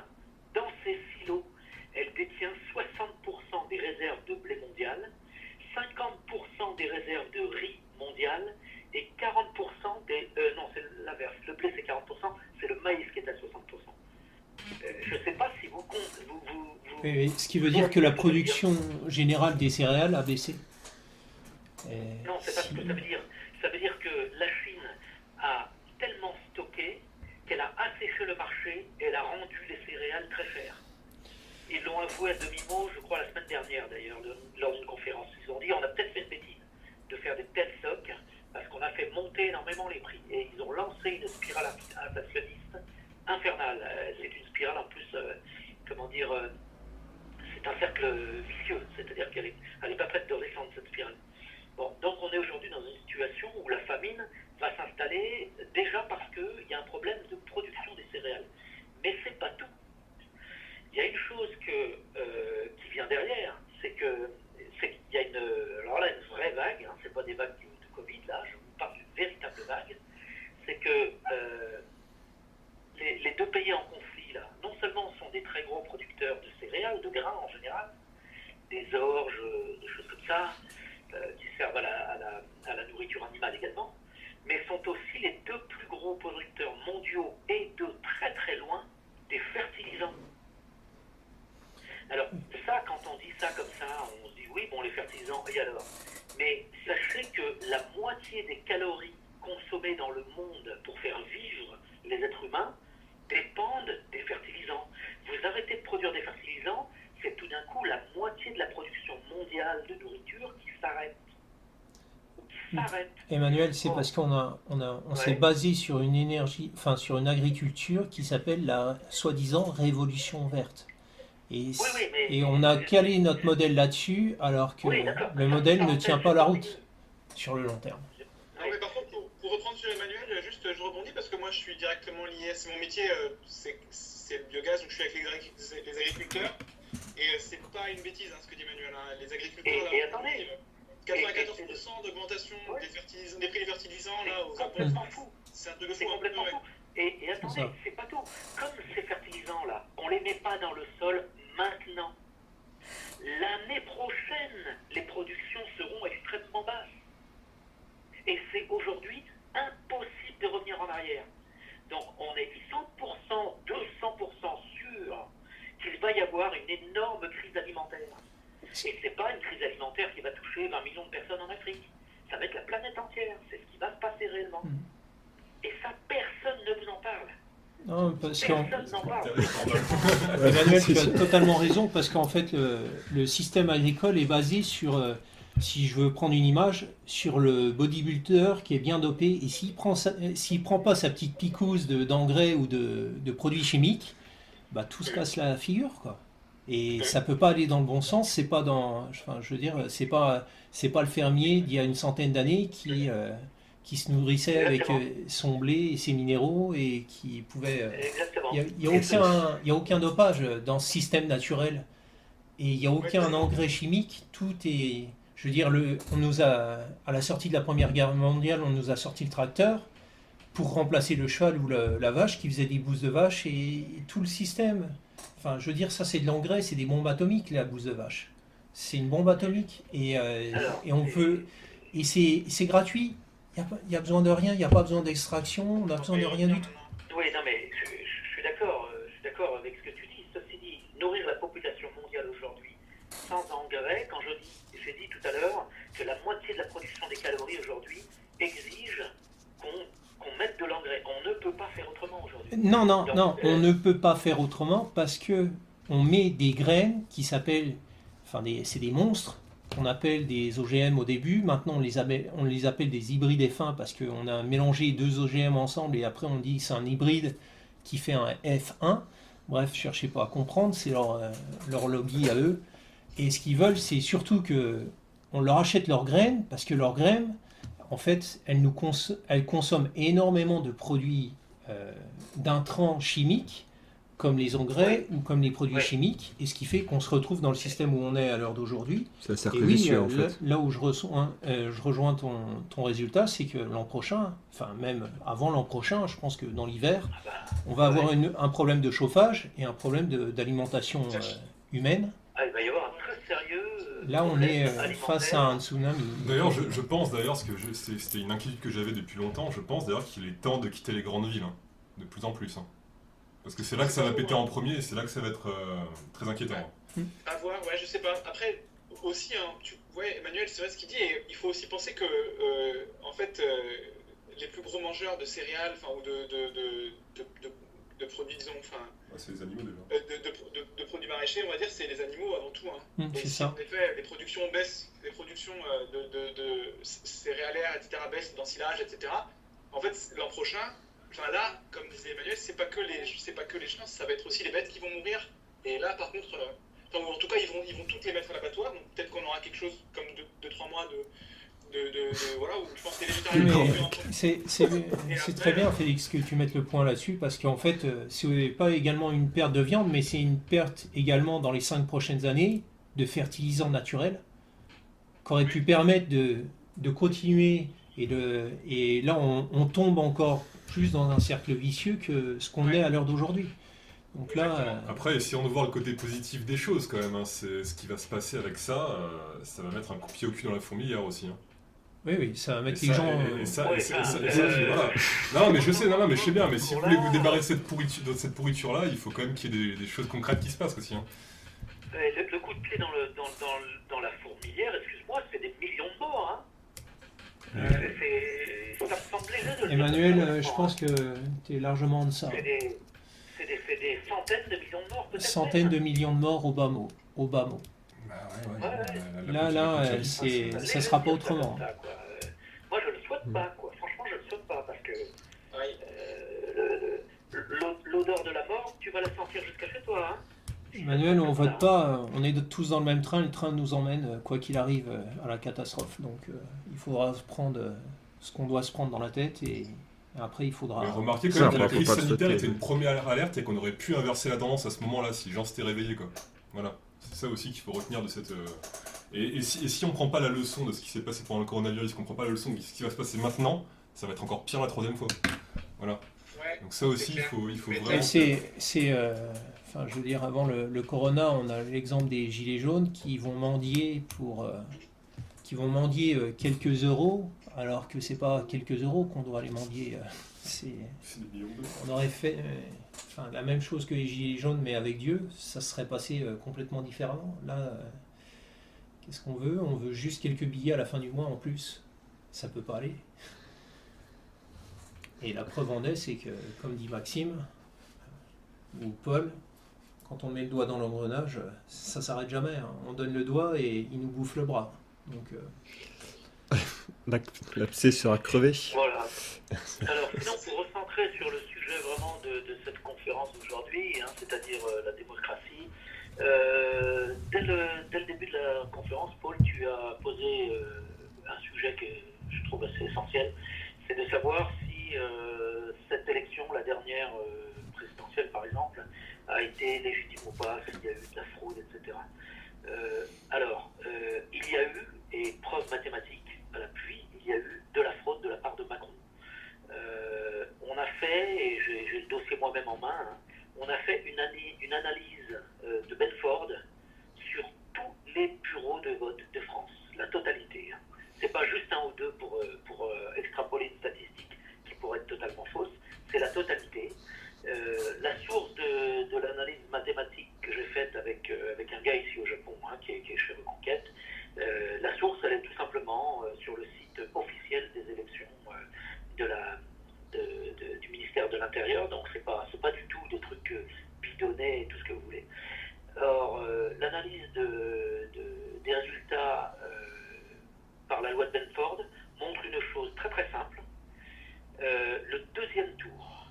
dans ses silos, elle détient 60% des réserves de blé mondial, 50% des réserves de riz mondial, et 40% des... non, c'est l'inverse. Le blé, c'est 40%, c'est le maïs qui est à 60%. Je ne sais pas si vous comptez... Oui, ce qui veut dire que la production générale des céréales a baissé. Non, c'est pas ce que ça veut dire. Ça veut dire que la Chine a tellement stocké qu'elle a asséché le marché et elle a rendu les céréales très chères. Ils l'ont avoué à demi-mot, je crois, la semaine dernière d'ailleurs, lors d'une conférence. Ils ont dit on a peut-être fait une bêtise de faire des tels stocks parce qu'on a fait monter énormément les prix. Et ils ont lancé une spirale inflationniste infernale. C'est une spirale en plus, c'est un cercle vicieux, c'est-à-dire qu'elle n'est pas prête de redescendre cette spirale. Bon, donc on est aujourd'hui dans une situation où la famine va s'installer déjà parce qu'il y a un problème de production des céréales. Mais c'est pas tout. Il y a une chose qui vient derrière, c'est qu'il y a une vraie des vagues de Covid, là, je vous parle d'une véritable vague, c'est que les deux pays en conflit, là, non seulement sont des très gros producteurs de céréales, de grains en général, des orges, des choses comme ça, qui servent à la nourriture animale également, mais sont aussi les deux plus gros producteurs mondiaux et de très très loin des fertilisants. Alors ça, quand on dit ça comme ça, on se dit oui, bon, les fertilisants, et alors? Mais sachez que la moitié des calories consommées dans le monde pour faire vivre les êtres humains dépendent des fertilisants. Vous arrêtez de produire des fertilisants, c'est tout d'un coup la moitié de la production mondiale de nourriture qui s'arrête. Emmanuel, c'est parce qu'on s'est basé sur une énergie, enfin sur une agriculture qui s'appelle la soi-disant révolution verte. Et, et on a calé notre modèle là-dessus, alors que le modèle ne tient pas la route sur le long terme. Non, mais par contre, pour reprendre sur Emmanuel, juste je rebondis parce que moi je suis directement lié, c'est mon métier, c'est le biogaz, donc je suis avec les agriculteurs, et c'est pas une bêtise ce que dit Emmanuel, hein. Les agriculteurs, et attendez, 94% d'augmentation des prix des fertilisants, là, au complètement fou. C'est un truc de fou. C'est complètement fou. Et attendez, c'est pas tout. Comme ces fertilisants-là, on les met pas dans le sol maintenant. L'année prochaine, les productions seront extrêmement basses. Et c'est aujourd'hui impossible de revenir en arrière. Donc on est 100%, 200% sûr qu'il va y avoir une énorme crise alimentaire. Et c'est pas une crise alimentaire qui va toucher 20 millions de personnes en Afrique. Ça va être la planète entière. C'est ce qui va se passer réellement. Et ça, personne ne vous en parle. Non, parce personne n'en parle. Emmanuel, tu as totalement raison, parce qu'en fait, le système agricole est basé sur, si je veux prendre une image, sur le bodybuilder qui est bien dopé. Et s'il prend pas sa petite picouse d'engrais ou de produits chimiques, bah, tout se casse la figure, quoi. Et ça peut pas aller dans le bon sens. C'est pas je veux dire, c'est pas le fermier d'il y a une centaine d'années qui se nourrissait avec son blé et ses minéraux et qui pouvait. Il y a aucun dopage dans ce système naturel et il y a aucun engrais chimique. Tout est, je veux dire, on nous a, à la sortie de la Première Guerre mondiale, on nous a sorti le tracteur pour remplacer le cheval ou la vache qui faisait des bousses de vache et tout le système. Enfin, je veux dire, ça c'est de l'engrais, c'est des bombes atomiques, la bouse de vache. C'est une bombe atomique et on veut. Et c'est gratuit. Il n'y a besoin de rien, il n'y a pas besoin d'extraction, on n'a besoin de rien du tout. Oui, non, mais je suis d'accord avec ce que tu dis. Ceci dit, nourrir la population mondiale aujourd'hui sans engrais, quand j'ai dit tout à l'heure que la moitié de la production des calories aujourd'hui exige qu'on mette de l'engrais. On ne peut pas faire autrement aujourd'hui. Non, on ne peut pas faire autrement parce que on met des graines qui s'appellent, c'est des monstres qu'on appelle des OGM au début. Maintenant, on les appelle des hybrides F1 parce qu'on a mélangé deux OGM ensemble et après on dit que c'est un hybride qui fait un F1. Bref, cherchez pas à comprendre, c'est leur lobby à eux. Et ce qu'ils veulent, c'est surtout qu'on leur achète leurs graines parce que leurs graines, en fait, elles consomment énormément de produits d'intrants chimiques, comme les engrais ou comme les produits chimiques, et ce qui fait qu'on se retrouve dans le système où on est à l'heure d'aujourd'hui. C'est un cercle vicieux, en fait. Là où je rejoins ton résultat, c'est que l'an prochain, enfin même avant l'an prochain, je pense que dans l'hiver, on va avoir un problème de chauffage et un problème d'alimentation humaine. Il va y avoir un très sérieux... Là, on est face à un tsunami. D'ailleurs, je pense, parce que c'était une inquiétude que j'avais depuis longtemps, je pense d'ailleurs qu'il est temps de quitter les grandes villes, de plus en plus. Parce que c'est là que ça va péter en premier et c'est là que ça va être très inquiétant. À voir, ouais, je sais pas. Après, aussi, Emmanuel, c'est vrai ce qu'il dit, et il faut aussi penser que, en fait, les plus gros mangeurs de céréales, ou de produits, disons, c'est les animaux déjà. De produits maraîchers, on va dire, c'est les animaux avant tout. C'est et si ça. en effet, les productions baissent, les productions de céréalières, etc., baissent d'ensilage, etc., en fait, l'an prochain, là, comme disait Emmanuel, c'est pas que les chiens, ça va être aussi les bêtes qui vont mourir. Et là, par contre, en tout cas, ils vont toutes les mettre à l'abattoir. Donc peut-être qu'on aura quelque chose comme 2-3 mois voilà, où je pense que les végétariens. C'est très bien, Félix, que tu mettes le point là-dessus, parce qu'en fait, c'est pas également une perte de viande, mais c'est une perte également dans les 5 prochaines années de fertilisants naturels, qui auraient pu permettre de continuer et là on tombe encore plus dans un cercle vicieux que ce qu'on est à l'heure d'aujourd'hui. Donc là, Après, essayons de voir le côté positif des choses quand même. Hein. C'est ce qui va se passer avec ça. Ça va mettre un coup de pied au cul dans la fourmilière aussi. Hein. oui, ça va mettre Et les ça, gens. voilà. Non, mais je sais, non, mais je sais bien. Mais si vous voulez vous débarrasser de cette pourriture-là, il faut quand même qu'il y ait des choses concrètes qui se passent aussi. Hein. Le coup de pied dans la fourmilière, excuse-moi, c'est des millions de morts. Hein. Ça me semble léger de le Emmanuel, dire. je pense que tu es largement en deçà. C'est des centaines de millions de morts, peut-être. Centaines de millions de morts au bas mot. Bah Ouais. Là, ça sera pas autrement. Ça, quoi. Moi, je le souhaite pas, quoi. Franchement, je le souhaite pas parce que l'odeur de la mort, tu vas la sentir jusqu'à chez toi. Hein. Emmanuel, on vote pas, on est tous dans le même train, le train nous emmène, quoi qu'il arrive, à la catastrophe. Donc il faudra se prendre ce qu'on doit se prendre dans la tête et après il faudra... Mais remarquez quand même que la crise sanitaire était une première alerte et qu'on aurait pu inverser la tendance à ce moment-là si les gens s'étaient réveillés. Quoi. Voilà, c'est ça aussi qu'il faut retenir de cette... Et si on prend pas la leçon de ce qui s'est passé pendant le coronavirus, qu'on prend pas la leçon de ce qui va se passer maintenant, ça va être encore pire la troisième fois. Voilà. Donc ça aussi, il faut vraiment... Enfin, je veux dire, avant le corona, on a l'exemple des gilets jaunes qui vont mendier quelques euros, alors que c'est pas quelques euros qu'on doit aller mendier. C'est des millions d'euros. On aurait fait la même chose que les gilets jaunes, mais avec Dieu, ça serait passé complètement différemment. Là, qu'est-ce qu'on veut? On veut juste quelques billets à la fin du mois en plus. Ça peut pas aller. Et la preuve en est, c'est que, comme dit Maxime ou Paul, quand on met le doigt dans l'engrenage, ça s'arrête jamais. Hein. On donne le doigt et il nous bouffe le bras. Donc, l'abcès sera crevé. Voilà. Alors, sinon, pour recentrer sur le sujet vraiment de cette conférence d'aujourd'hui, hein, c'est-à-dire la démocratie, dès le début de la conférence, Paul, tu as posé un sujet que je trouve assez essentiel, c'est de savoir si cette élection, la dernière présidentielle par exemple, a été légitime ou pas, s'il y a eu de la fraude, etc. Il y a eu, et preuve mathématique à l'appui, il y a eu de la fraude de la part de Macron. On a fait, et j'ai le dossier moi-même en main, hein, on a fait une analyse de Belford sur tous les bureaux de vote de France, la totalité. Hein. C'est pas juste un ou deux pour extrapoler une statistique qui pourrait être totalement fausse, c'est la totalité. La source de l'analyse mathématique que j'ai faite avec un gars ici au Japon, hein, qui est chez Reconquête, la source elle est tout simplement sur le site officiel des élections du ministère de l'Intérieur, donc c'est pas du tout des trucs bidonnés et tout ce que vous voulez. Or, l'analyse des résultats par la loi de Benford montre une chose très très simple. Le deuxième tour,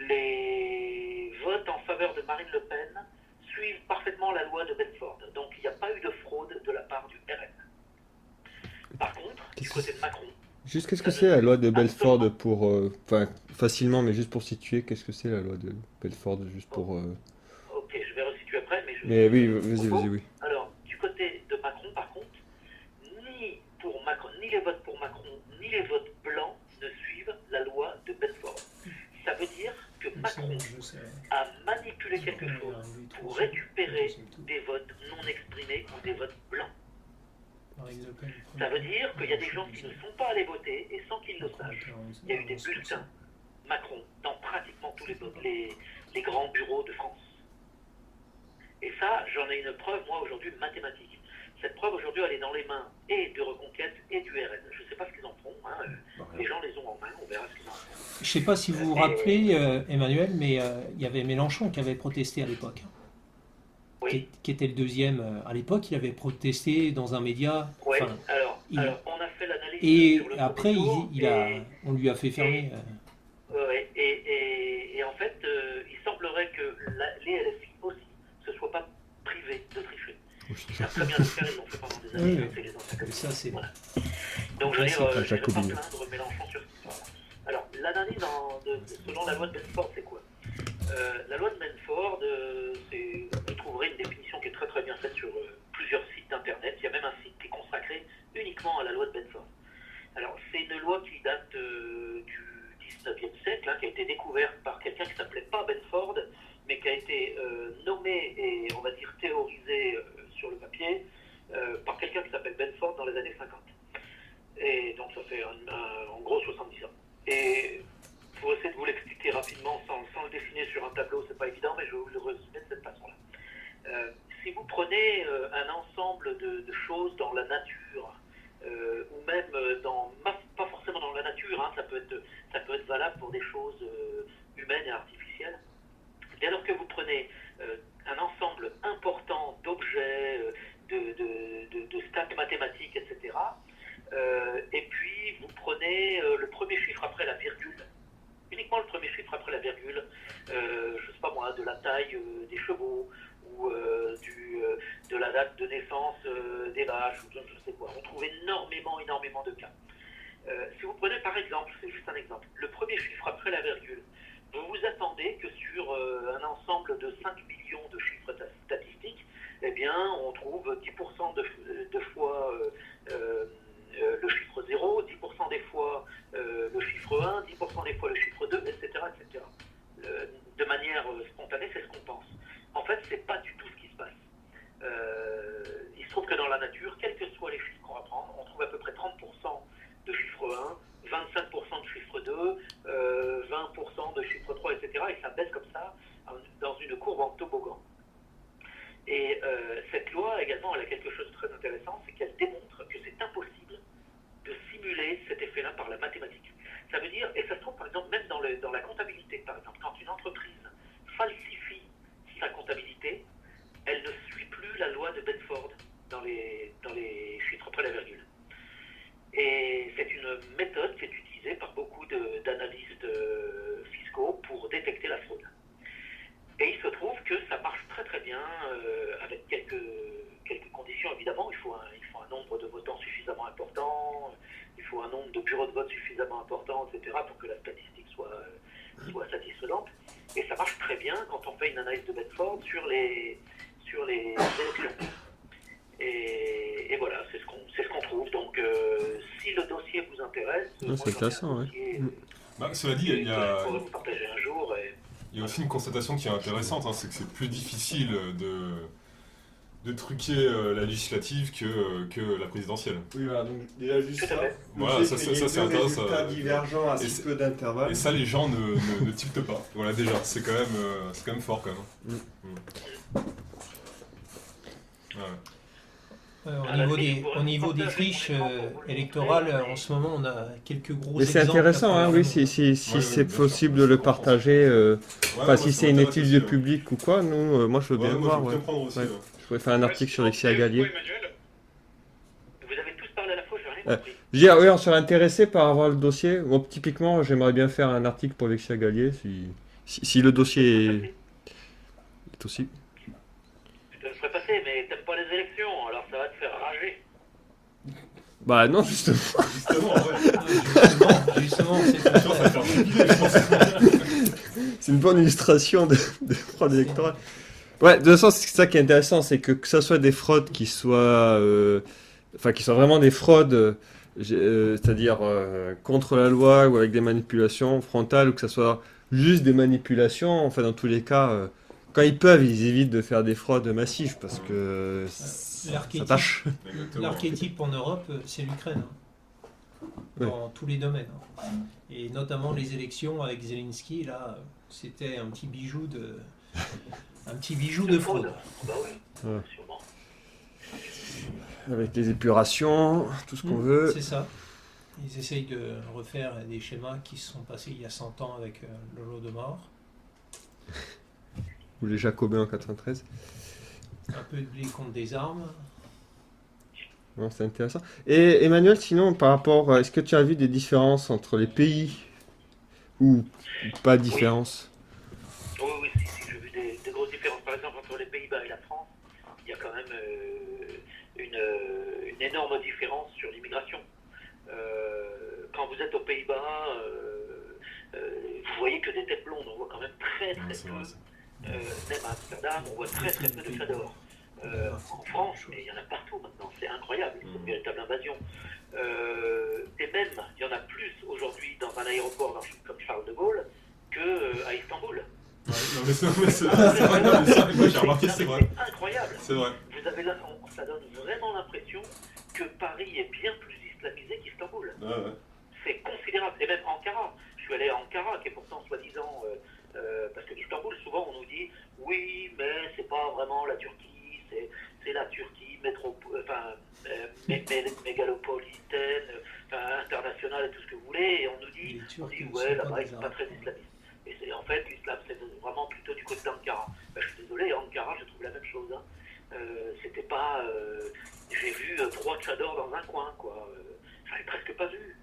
les votes en faveur de Marine Le Pen suivent parfaitement la loi de Benford. Donc il n'y a pas eu de fraude de la part du RN. Par contre, du côté de Macron... Juste qu'est-ce que c'est la loi de Belford pour... facilement, mais juste pour situer, qu'est-ce que c'est la loi de Belford, juste pour... Ok, je vais resituer après, mais je... Mais oui, vas-y, oui. Alors, du côté de Macron, par contre, ni les votes pour Macron, ni les votes blancs ne suivent la loi de Belford. Ça veut dire que Macron a manipulé quelque chose pour récupérer des votes non exprimés ou des votes blancs. Ça veut dire qu'il y a des gens qui ne sont pas allés voter et sans qu'ils le sachent. Il y a eu des bulletins Macron dans pratiquement tous les grands bureaux de France. Et ça, j'en ai une preuve, moi, aujourd'hui, mathématique. Cette preuve, aujourd'hui, elle est dans les mains et de Reconquête et du RN. Je ne sais pas ce qu'ils en font. Hein. Les gens les ont en main, on verra ce qu'ils en font. Je ne sais pas si vous vous rappelez, Emmanuel, mais il y avait Mélenchon qui avait protesté à l'époque. Oui. Qui était le deuxième à l'époque. Il avait protesté dans un média. Oui, alors, on a fait l'analyse. Et sur le après, tour, on lui a fait fermer. Et en fait, il semblerait que les LFI aussi ne se soient pas privés de tricher. Ils savent très bien le faire, ils l'ont fait pendant des années. Oui. C'est les anciens comme Ça, c'est... voilà. Donc je ne vais pas plaindre Mélenchon sur cette histoire. Alors, l'analyse selon la loi de Benford, c'est quoi? La loi de Benford, vous trouverez une définition qui est très très bien faite sur plusieurs sites internet. Il y a même un site qui est consacré uniquement à la loi de Benford. si vous prenez un ensemble de choses dans la nature, ou même pas forcément dans la nature, hein, ça peut être valable pour des choses humaines et artificielles, dès lors que vous prenez un ensemble important d'objets, de stats mathématiques, etc., et puis vous prenez le premier chiffre après la virgule, uniquement le premier chiffre après la virgule, je ne sais pas moi, de la taille des chevaux, ou de la date de naissance des vaches, ou je ne sais quoi. On trouve énormément de cas. Si vous prenez par exemple, c'est juste un exemple, le premier chiffre après la virgule, vous vous attendez que sur un ensemble de 5 millions de chiffres statistiques, eh bien, on trouve 10% de fois le chiffre 0, 10% des fois le chiffre 1, 10% des fois le chiffre 2, etc. etc. De manière spontanée, c'est ce qu'on pense. En fait, c'est pas du tout ce qui se passe. Il se trouve que dans la nature, quels que soient les chiffres qu'on va prendre, on trouve à peu près 30% de chiffre 1, 25% de chiffre 2, 20% de chiffre 3, etc. Et ça baisse comme ça dans une courbe en toboggan. Et cette loi également, elle a quelque chose de très intéressant, c'est qu'elle démontre que c'est impossible de simuler cet effet-là par la mathématique. Ça veut dire, et ça se trouve par exemple même dans la comptabilité, par exemple, quand une entreprise falsifie sa comptabilité, elle ne suit plus la loi de Bedford dans les chiffres après la virgule. Et c'est une méthode qui est utilisée par beaucoup d'analystes fiscaux pour détecter la fraude. Et il se trouve que ça marche très très bien, avec quelques conditions évidemment. Il faut un nombre de votants suffisamment important, il faut un nombre de bureaux de vote suffisamment important, etc. pour que la statistique soit satisfaisante. Et ça marche très bien quand on fait une analyse de Bedford sur les élections. Et voilà, c'est ce qu'on trouve. Donc si le dossier vous intéresse, c'est intéressant, dossier, Cela dit, il y a... je pourrais vous partager un jour. Il y a aussi une constatation qui est intéressante, hein, c'est que c'est plus difficile de truquer la législative que la présidentielle. Oui, voilà, donc déjà juste ça. Voilà, ça c'est intéressant. Résultats divergents à si peu d'intervalle. Et ça, les gens ne tiltent pas. Voilà, déjà, c'est quand même fort quand même. Ouais. Au niveau des friches électorales, en ce moment, on a quelques gros Mais c'est exemples. intéressant, hein, oui, si c'est possible de le partager, si c'est une étude de public ou quoi, moi je veux bien le voir. Moi, je veux bien prendre aussi. Ouais. Je pourrais faire un article sur Alexis Gallier. Vous avez tous parlé à la fois, j'ai rien compris. Je dis, oui, on serait intéressé par avoir le dossier. Bon, typiquement, j'aimerais bien faire un article pour Alexis Gallier, si le dossier est aussi. Je te le ferai passer, mais t'aimes pas les élections, alors ça va te faire rager. Bah non, justement. Justement, ouais. Justement, c'est Ça va faire jubiler, je pense. C'est une bonne illustration de fraude électorale. Ouais, de toute façon, c'est ça qui est intéressant, c'est que ça soit des fraudes qui soient vraiment des fraudes, c'est-à-dire contre la loi ou avec des manipulations frontales, ou que ça soit juste des manipulations. Enfin, dans tous les cas, quand ils peuvent, ils évitent de faire des fraudes massives parce que ça tâche. L'archétype en Europe, c'est l'Ukraine, dans tous les domaines. Et notamment les élections avec Zelensky, là, c'était un petit bijou de fraude. Bah oui, Ouais. sûrement. Avec les épurations, tout ce qu'on veut. C'est ça. Ils essayent de refaire des schémas qui se sont passés il y a 100 ans avec l'Holodomor. Ou les Jacobins en 93. Un peu de blé contre des armes. Non, c'est intéressant. Et Emmanuel, sinon, par rapport, est-ce que tu as vu des différences entre les pays ou pas de différence? Oui, si, j'ai vu des grosses différences. Par exemple, entre les Pays-Bas et la France, il y a quand même une énorme différence sur l'immigration. Quand vous êtes aux Pays-Bas, vous voyez que des têtes blondes, on voit quand même très peu. Même à Amsterdam, on voit très peu de Fador. En France, mais il y en a partout maintenant, c'est incroyable, c'est une véritable invasion. Et même, il y en a plus aujourd'hui dans un aéroport comme Charles de Gaulle qu'à Istanbul. Ouais, non, mais c'est vrai, non, mais ça, moi j'ai remarqué, c'est vrai. C'est incroyable. C'est vrai. Vous avez là, ça donne vraiment l'impression que Paris est bien plus islamisé qu'Istanbul. Ouais. C'est considérable. Et même Ankara. Je suis allé à Ankara, qui est pourtant soi-disant... parce que Istanbul, souvent, on nous dit « Oui, mais c'est pas vraiment la Turquie, c'est c'est la Turquie mégalopolitaine, internationale et tout ce que vous voulez, et on nous dit, Les Turcs ne ouais, sont pas là-bas, des ils sont pas Arabes. très islamistes. Et en fait, l'islam, c'est vraiment plutôt du côté d'Ankara. Ben, je suis désolé, Ankara, j'ai trouvé la même chose. Hein. C'était pas... j'ai vu 3 tchadors dans un coin, quoi. J'en ai presque pas vu.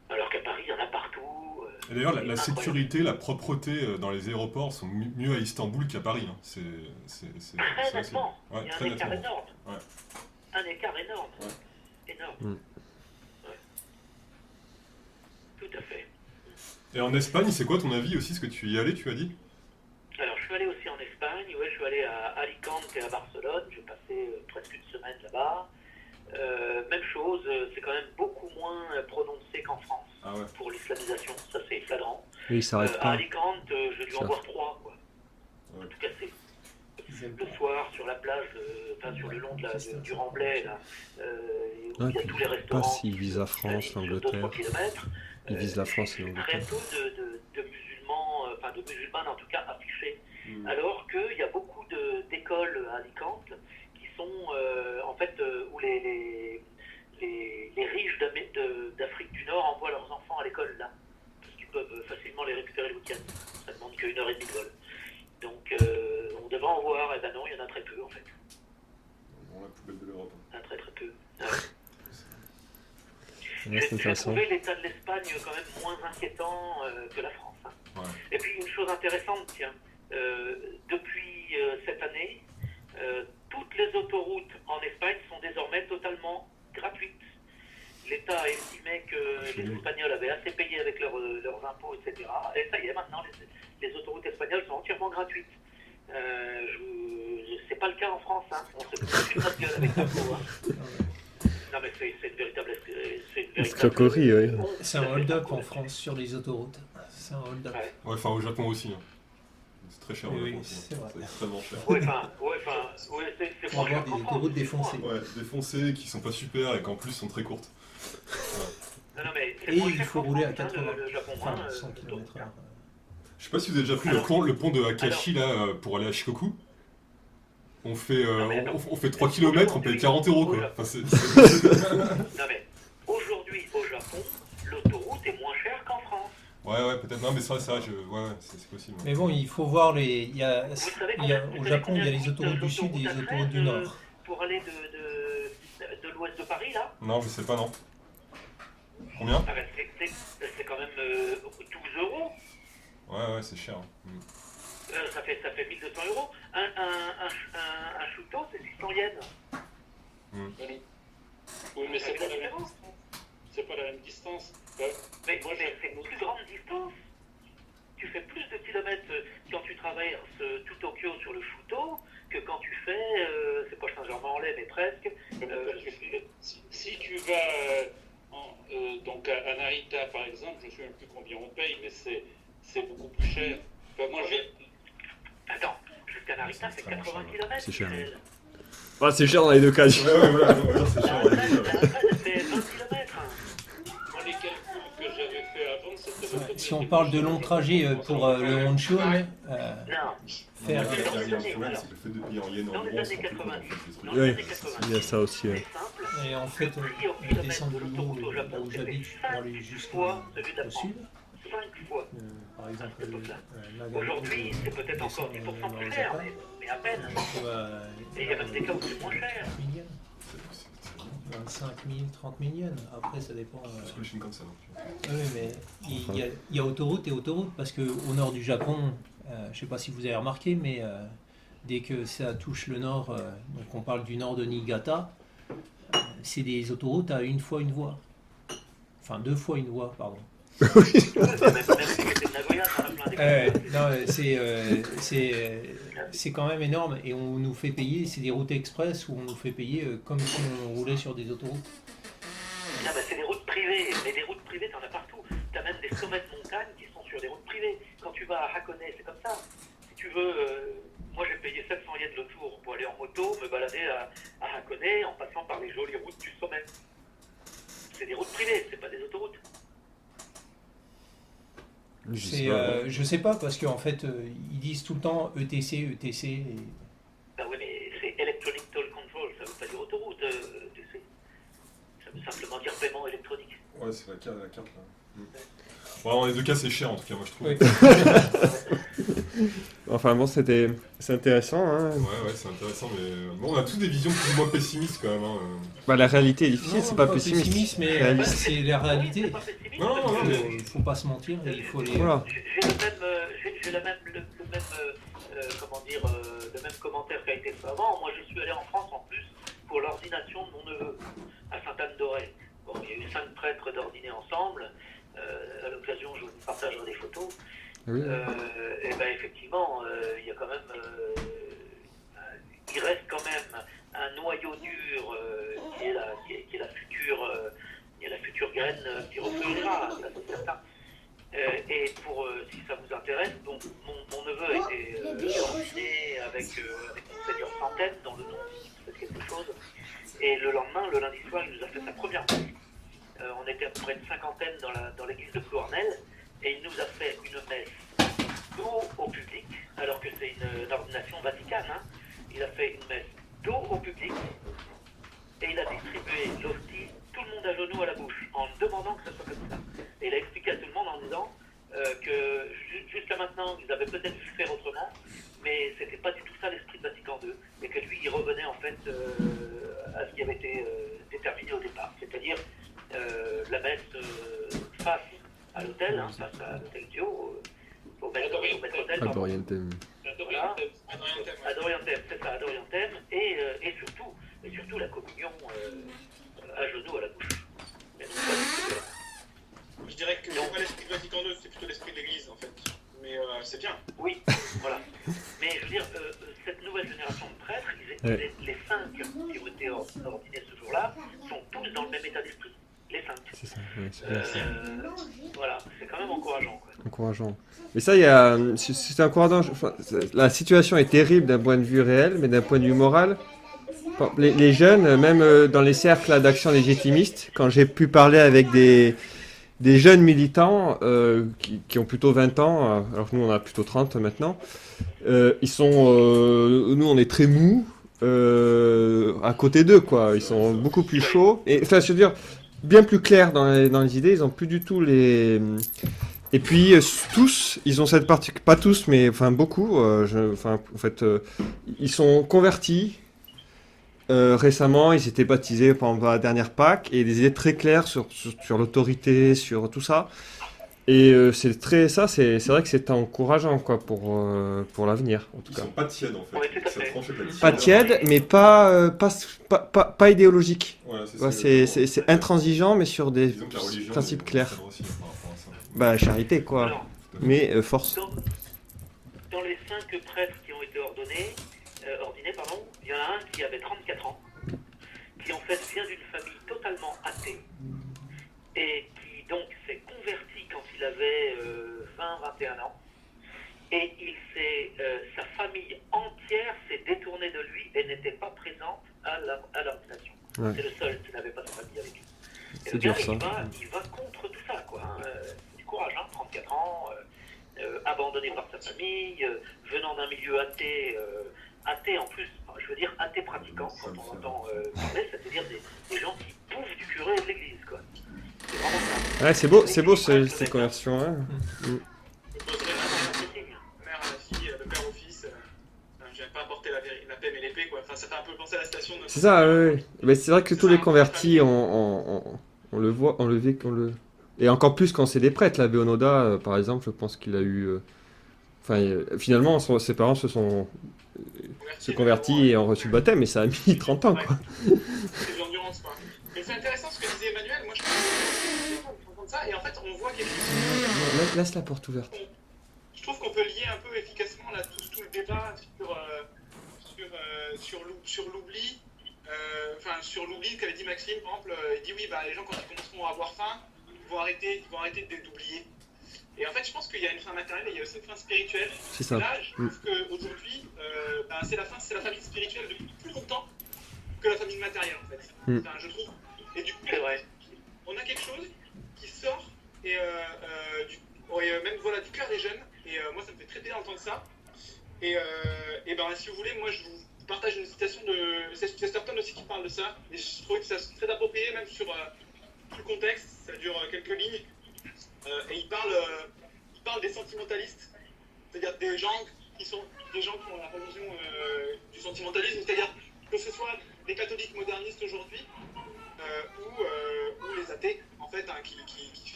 Alors qu'à Paris, il y en a partout. Et d'ailleurs, la incroyable. sécurité, la propreté dans les aéroports sont mieux à Istanbul qu'à Paris. Hein. Très c'est nettement. ouais, Il y a très un écart nettement. énorme. Ouais. Un écart énorme. Ouais. Énorme. Mm. Ouais. Tout à fait. Et en Espagne, c'est quoi ton avis aussi, ce que tu y es allé, tu as dit? Alors, je suis allé aussi en Espagne. Ouais, je suis allé à Alicante et à Barcelone. J'ai passé presque une semaine là-bas. Même chose, c'est quand même beaucoup moins prononcé qu'en France Ah ouais. pour l'islamisation. Ça, c'est flagrant. Oui, il s'arrête À pas. Alicante, j'ai dû en Ça. voir 3, quoi. Ouais. Tout cassé. Ils aiment Le pas. soir, sur la plage, sur le long du Remblai, là, où Ouais, il y a puis tous les je sais restaurants. pas s'ils visent la France, sur l'Angleterre. 2-3 kilomètres. Ils visent la France et Très l'Angleterre. peu de musulmans, de musulmanes en tout cas affichés. Mm. Alors qu'il y a beaucoup d'écoles à Alicante qui sont en fait où les riches d'Afrique du Nord envoient leurs enfants à l'école là, parce qu'ils peuvent facilement les récupérer le week-end. Ça demande qu'une heure et demie de vol. Donc on devrait en voir, et ben non, il y en a très peu en fait. Bon, la poubelle de l'Europe. Il y en a très peu. Ouais. Ouais, c'est J'ai intéressant. trouvé l'état de l'Espagne quand même moins inquiétant que la France. Hein. Ouais. Et puis une chose intéressante, tiens, depuis cette année, toutes les autoroutes en Espagne sont désormais totalement gratuites. L'État estimait que les Espagnols avaient assez payé avec leurs impôts, etc. Et ça y est, maintenant les autoroutes espagnoles sont entièrement gratuites. C'est pas le cas en France, hein. On se fout de notre gueule avec l'impôt. Hein. Non mais c'est une véritable... Escroquerie, oui. honte. C'est un hold-up en France sur les autoroutes. C'est un hold-up. Ouais. Ouais, enfin au Japon aussi. Hein. C'est très cher au Oui, Japon oui, aussi. c'est Hein. vrai. C'est extrêmement cher. C'est Pour moins cher avoir des qu'en France. autoroutes défoncées. Ouais, défoncées, qui sont pas super et qu'en plus sont très courtes. Non, mais c'est Et moins il cher faut qu'en rouler à France, 80. le Japon, Enfin, hein, 100 l'autoroute, km/h. hein. Je sais pas si vous avez déjà pris Alors, le pont de Akashi là pour aller à Shikoku. On fait, mais attends. on fait 3 km, on paye 40 € quoi. Enfin, Non mais aujourd'hui au Japon, l'autoroute est moins chère qu'en France. Ouais, peut-être. Non, mais ça, ouais, c'est possible. Mais bon, il faut voir les. Il y a, Vous savez au Japon, il y a les autoroutes du sud et les autoroutes du nord. Pour aller de l'ouest de Paris là, Non, je sais pas, non. Combien? ah ben, c'est quand même 12 €. Ouais, c'est cher. Hein. Ça fait 1200 €. Un chuto, c'est 600 yens. Oui, mais Ça c'est fait pas la la même, différence. c'est pas la même distance. Mais Moi, c'est une plus grande distance. Tu fais plus de kilomètres quand tu traverses tout Tokyo sur le Shuto que quand tu fais, c'est pas Saint-Germain-en-Laye, mais presque. Si tu vas donc à Narita par exemple, je ne sais même plus combien on paye, mais c'est beaucoup plus cher. Enfin, moi, Attends, jusqu'à Narita, c'est 80 km. C'est cher, oui. Ah, c'est cher dans les deux cas. Ouais, voilà, non, c'est cher. C'est 20 km. moi, les calculs que j'avais fait avant, c'était... Ouais, si on parle de longs trajets pour le Honshu, Non, faire. Le problème, c'est que le fait de payer en yens dans en les euros, années c'est un peu 90. compliqué, Dans ce les Oui, années 90. il y a ça aussi. C'est Ouais. simple. Et en fait, Le prix au la kilomètre descente de du Nord, l'autoroute au là Japon, où c'était j'habite, pour aller 5 jusqu'au fois celui de la France. sud, 5 fois. par exemple, Nagano, Aujourd'hui, c'est peut-être encore 10% plus cher, mais à peine. Et il y a même des cas où c'est moins cher. 25 000, 30 000 yens. Après, ça dépend. Parce que le Shinkansen. Oui, mais il y a autoroute et autoroute, parce qu'au nord du Japon, je ne sais pas si vous avez remarqué, mais dès que ça touche le nord, donc on parle du nord de Niigata, c'est des autoroutes à une fois une voie. Enfin, 2 fois une voie, pardon. Même si c'était de Nagoya, ça en a plein des Non, c'est quand même énorme, et on nous fait payer, c'est des routes express où on nous fait payer comme si on roulait sur des autoroutes. Ah bah c'est des routes privées, mais des routes privées t'en as partout. T'as même des sommets de montagne qui sont sur des routes privées. Quand tu vas à Hakone, c'est comme ça. Si tu veux, moi j'ai payé 700 yens le tour pour aller en moto, me balader à Hakone en passant par les jolies routes du sommet. C'est des routes privées, c'est pas des autoroutes. Je sais pas, parce qu'en fait, ils disent tout le temps ETC, ETC. Bah oui, mais Electronic Toll Control, ça veut pas dire autoroute, tu sais. Ça veut simplement dire paiement électronique. Ouais, c'est la carte là. Ouais, dans les deux cas, c'est cher en tout cas, moi je trouve. Oui. Enfin bon, c'est intéressant. Hein. Ouais, c'est intéressant, mais bon, on a tous des visions plus ou moins pessimistes quand même. Hein. Bah, la réalité est difficile, Non, c'est pas pessimiste. mais Réaliste. c'est la réalité. C'est pas pessimiste, Non, parce non, que mais- Il faut pas se mentir, il faut les. Voilà. j'ai le même comment dire, le même commentaire qui a été fait avant. Moi, je suis allé en France en plus pour l'ordination de mon neveu à Sainte-Anne-d'Auray. Bon, il y a eu 5 prêtres d'ordiner ensemble. À l'occasion, je vous partagerai des photos. Oui. Et ben effectivement, il y a quand même, il reste quand même un noyau dur qui est la future graine qui refleurira, ça c'est certain. Et pour, si ça vous intéresse, donc mon neveu a été ordonné avec Monseigneur Centaine, dans le nom de quelque chose. Et le lendemain, le lundi soir, il nous a fait sa première messe. On était à peu près une cinquantaine dans l'église de Plouarnel, et il nous a fait une messe d'eau au public, alors que c'est une ordination vaticane. Hein. Il a fait une messe d'eau au public, et il a distribué l'hostie, tout le monde à genoux à la bouche, en demandant que ça soit comme ça. Et il a expliqué à tout le monde en disant que jusqu'à maintenant, ils avaient peut-être pu faire autrement, mais c'était pas du tout ça l'esprit de Vatican II, et que lui, il revenait en fait à ce qui avait été déterminé au départ, c'est-à-dire la messe face à l'hôtel, hein, face à l'hôtel Dio, au maître-hôtel, Ad Orientem. voilà, Adrien, ad Orientem, c'est ça, ad Orientem, et surtout la communion à genoux à la bouche. Mais non, pas du tout, je dirais que c'est pas l'esprit de Vatican II, c'est plutôt l'esprit de l'Église en fait. Mais c'est bien. oui, voilà. Mais je veux dire, cette nouvelle génération de prêtres, les 5 qui ont été ordinés ce jour-là, sont tous dans le même état d'esprit. Les 5. C'est ça, ouais, c'est bien. Voilà, c'est quand même encourageant, quoi. Encourageant. Mais ça, il y a, c'est encourageant. Enfin, la situation est terrible d'un point de vue réel, mais d'un point de vue moral, les jeunes, même dans les cercles là, d'action légitimistes, quand j'ai pu parler avec des jeunes militants qui ont plutôt 20 ans, alors que nous on a plutôt 30 maintenant, ils sont, nous on est très mous à côté d'eux, quoi. Ils sont beaucoup plus chauds. Et enfin, je veux dire, bien plus clairs dans les idées, ils ont plus du tout les... Et puis tous, ils ont cette partie, pas tous, mais enfin beaucoup, en fait, ils sont convertis. Récemment, ils étaient baptisés pendant la dernière Pâques et des idées très claires sur l'autorité, sur tout ça. Et c'est vrai que c'est encourageant quoi pour l'avenir en tout Ils cas. sont pas tièdes en fait. Ouais, tout à Ça fait. tranche avec Pas tiède, mais pas idéologique. Voilà, c'est Ouais, ça. c'est intransigeant, mais sur des Disons que la religion principes est clairs. cadre aussi, par rapport à ça. Bah charité quoi, Alors, mais force. dans les 5 prêtres qui ont été ordinés, il y en a un qui avait 34 ans, qui en fait vient d'une famille totalement athée, et qui donc s'est converti quand il avait 20-21 ans, et sa famille entière s'est détournée de lui et n'était pas présente à l'ordination. Ouais. C'est le seul qui n'avait pas sa famille avec lui. Et C'est le dur, gars, ça. il va contre tout ça, quoi. Hein. Du courage, hein, 34 ans, abandonné par sa famille, venant d'un milieu athée en plus, je veux dire athée pratiquant, quand on entend parler, c'est-à-dire des gens qui bouffent du curé et de l'église, quoi. C'est vraiment ça. Ouais, c'est beau ces conversions. Hein. Je poserai la mère à la fille, le père au fils. Je viens pas apporter la paix mais l'épée quoi. Enfin, ça fait un peu penser à la station de. C'est ça, ouais. Mais c'est vrai que tous les convertis, on le voit, on le vit, et encore plus quand c'est des prêtres. L'abbé Onoda, par exemple, je pense qu'il a eu. Finalement, ses parents se convertis et ont reçu le baptême, mais ça a mis 30 ans, quoi. C'est de l'endurance quoi. Mais c'est intéressant ce que disait Emmanuel. Moi je trouve ça et en fait on voit quelque chose. Laisse la porte ouverte. Je trouve qu'on peut lier un peu efficacement là, tout le débat sur l'oubli. Sur l'oubli qu'avait dit Maxime, par exemple, il dit oui, bah, les gens quand ils commenceront à avoir faim, ils vont arrêter d'oublier. Et en fait, je pense qu'il y a une fin matérielle et il y a aussi une fin spirituelle. C'est ça. Et là, je trouve qu'aujourd'hui, c'est la famille spirituelle depuis plus longtemps que la famille matérielle, en fait. Enfin, je trouve. Et du coup, C'est vrai. on a quelque chose qui sort et même voilà, du cœur des jeunes. Et moi, ça me fait très plaisir d'entendre ça. Et ben, si vous voulez, moi, je vous partage une citation de aussi qui parle de ça, et je trouvais que ça c'est très approprié, même sur tout le contexte, ça dure quelques lignes, et il parle des sentimentalistes, c'est-à-dire des gens qui ont la religion du sentimentalisme, c'est-à-dire que ce soit les catholiques modernistes aujourd'hui, ou les athées, en fait, hein, qui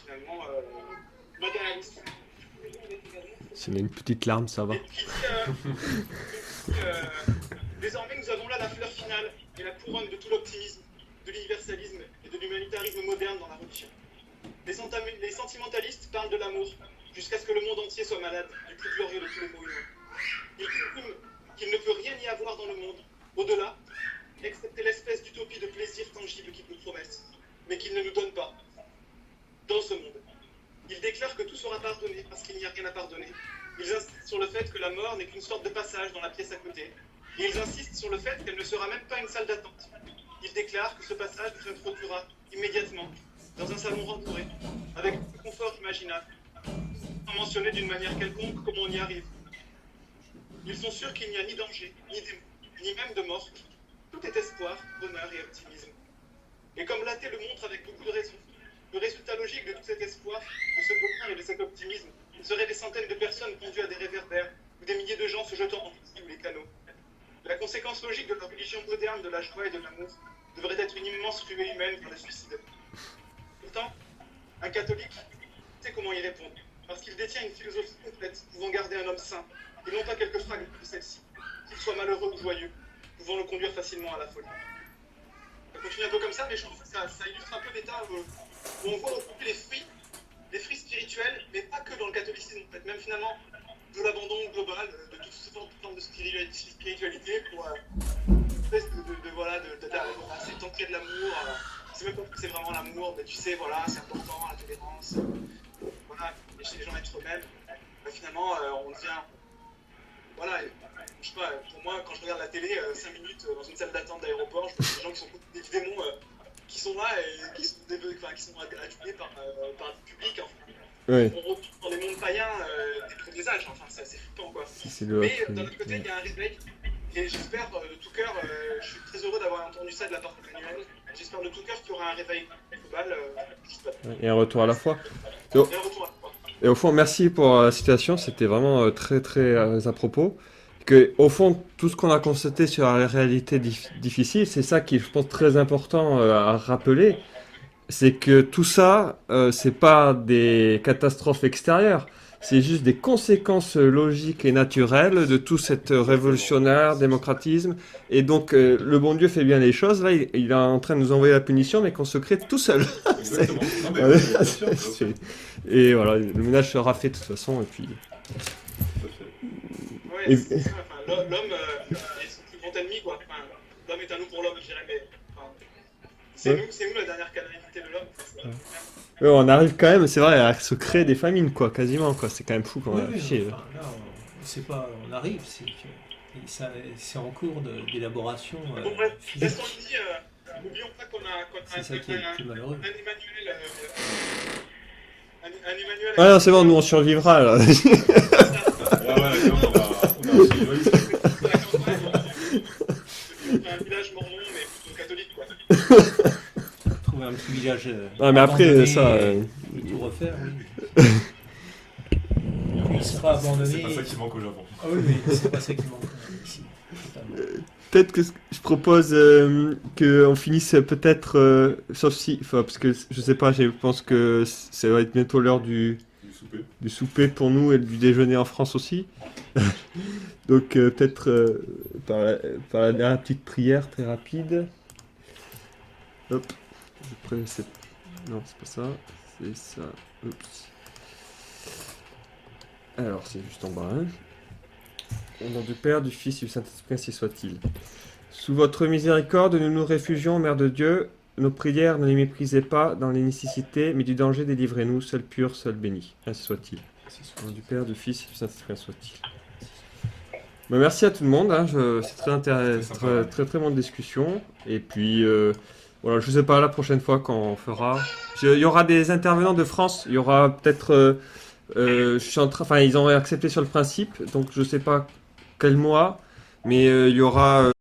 finalement matérialistes. C'est une petite larme, ça va. Désormais, nous avons là la fleur finale et la couronne de tout l'optimisme, de l'universalisme et de l'humanitarisme moderne dans la religion. Les sentimentalistes parlent de l'amour jusqu'à ce que le monde entier soit malade du plus glorieux de tous les mots humains. Ils présument qu'il ne peut rien y avoir dans le monde, au-delà, excepté l'espèce d'utopie de plaisir tangible qu'ils nous promettent, mais qu'ils ne nous donnent pas, dans ce monde. Ils déclarent que tout sera pardonné parce qu'il n'y a rien à pardonner. Ils insistent sur le fait que la mort n'est qu'une sorte de passage dans la pièce à côté. Et ils insistent sur le fait qu'elle ne sera même pas une salle d'attente. Ils déclarent que ce passage nous introduira immédiatement dans un salon rembourré, avec tout le confort imaginable, sans mentionner d'une manière quelconque comment on y arrive. Ils sont sûrs qu'il n'y a ni danger, ni même de mort. Tout est espoir, bonheur et optimisme. Et comme l'athée le montre avec beaucoup de raison, le résultat logique de tout cet espoir, de ce bonheur et de cet optimisme, serait des centaines de personnes conduites à des réverbères, ou des milliers de gens se jetant en ou les canaux. La conséquence logique de la religion moderne de la joie et de l'amour devrait être une immense ruée humaine vers le suicide. Pourtant, un catholique sait comment y répondre, parce qu'il détient une philosophie complète pouvant garder un homme sain, et non pas quelques fragments de celle-ci, qu'il soit malheureux ou joyeux, pouvant le conduire facilement à la folie. Ça continue un peu comme ça, mais je trouve que ça illustre un peu l'état où on voit aujourd'hui les fruits spirituels, mais pas que dans le catholicisme, en fait, même finalement de l'abandon global, de toutes ces formes de spiritualité pour une espèce c'est tenter de l'amour, c'est même pas que c'est vraiment l'amour, mais tu sais, voilà, c'est important, la tolérance, voilà, laisser les gens être eux-mêmes. Finalement, on devient, voilà, je sais pas, pour moi, quand je regarde la télé, 5 minutes dans une salle d'attente d'aéroport, je vois des gens qui sont des démons qui sont là et qui sont adulés par le public. Enfin. Ouais. On retrouve dans les mondes païens des premiers âges, enfin, c'est assez flippant, quoi. Le... Mais d'un autre côté, il y a un réveil, et j'espère de tout cœur, je suis très heureux d'avoir entendu ça de la part d'Emmanuel, j'espère de tout cœur qu'il y aura un réveil global. Et un retour à la foi. Et un retour à la foi. Et au fond, merci pour la citation, c'était vraiment très très à propos. Que, au fond, tout ce qu'on a constaté sur la réalité difficile, c'est ça qui est, je pense, très important à rappeler, c'est que tout ça, c'est pas des catastrophes extérieures, c'est juste des conséquences logiques et naturelles de tout cet révolutionnaire démocratisme. Et donc, le bon Dieu fait bien les choses. Là, il est en train de nous envoyer la punition, mais qu'on se crée tout seul. Exactement. Non, mais bien sûr, bien sûr. Et voilà, le ménage sera fait de toute façon. Et puis... Ouais, c'est ça. Enfin, l'homme est son plus grand ennemi, quoi. Enfin, l'homme est à nous pour l'homme, je dirais, mais enfin, c'est nous la dernière canalité de l'homme. Ouais, on arrive quand même, c'est vrai, à se créer des famines, quoi, quasiment, quoi. C'est quand même fou quand même. Enfin, là, c'est pas, on arrive, c'est en cours d'élaboration. Bon, bref, est-ce qu'on dit, n'oublions pas qu'on a c'est ça qui est le plus malheureux. Un Emmanuel. Ah non, c'est bon, nous on survivra là. Ouais, on a un village mormon, mais plutôt catholique, quoi. Trouver un petit village. Ah, mais après, ça. Tout refaire, oui. Il sera abandonné. C'est pas ça qui manque au Japon. Ah oui, mais c'est pas ça qui manque ici. Peut-être que je propose qu'on finisse peut-être, sauf si, parce que je sais pas, je pense que ça va être bientôt l'heure du souper pour nous et du déjeuner en France aussi. Donc peut-être par la dernière petite prière très rapide. Hop. Après, non, c'est pas ça. C'est ça. Oups. Alors, c'est juste en bas. Hein. Au nom du Père, du Fils et du Saint-Esprit, ainsi soit-il. Sous votre miséricorde, nous nous réfugions, Mère de Dieu. Nos prières, ne les méprisez pas dans les nécessités, mais du danger, délivrez-nous, seul pur, seul béni. Ainsi soit-il. Au nom du Père, du Fils et du Saint-Esprit, ainsi soit-il. Bah, merci à tout le monde. Hein. C'est très intéressant, très bonne discussion. Et puis, voilà, je ne sais pas, la prochaine fois quand on fera. Il y aura des intervenants de France. Il y aura peut-être. Ils ont accepté sur le principe, donc je ne sais pas quel mois, mais il y aura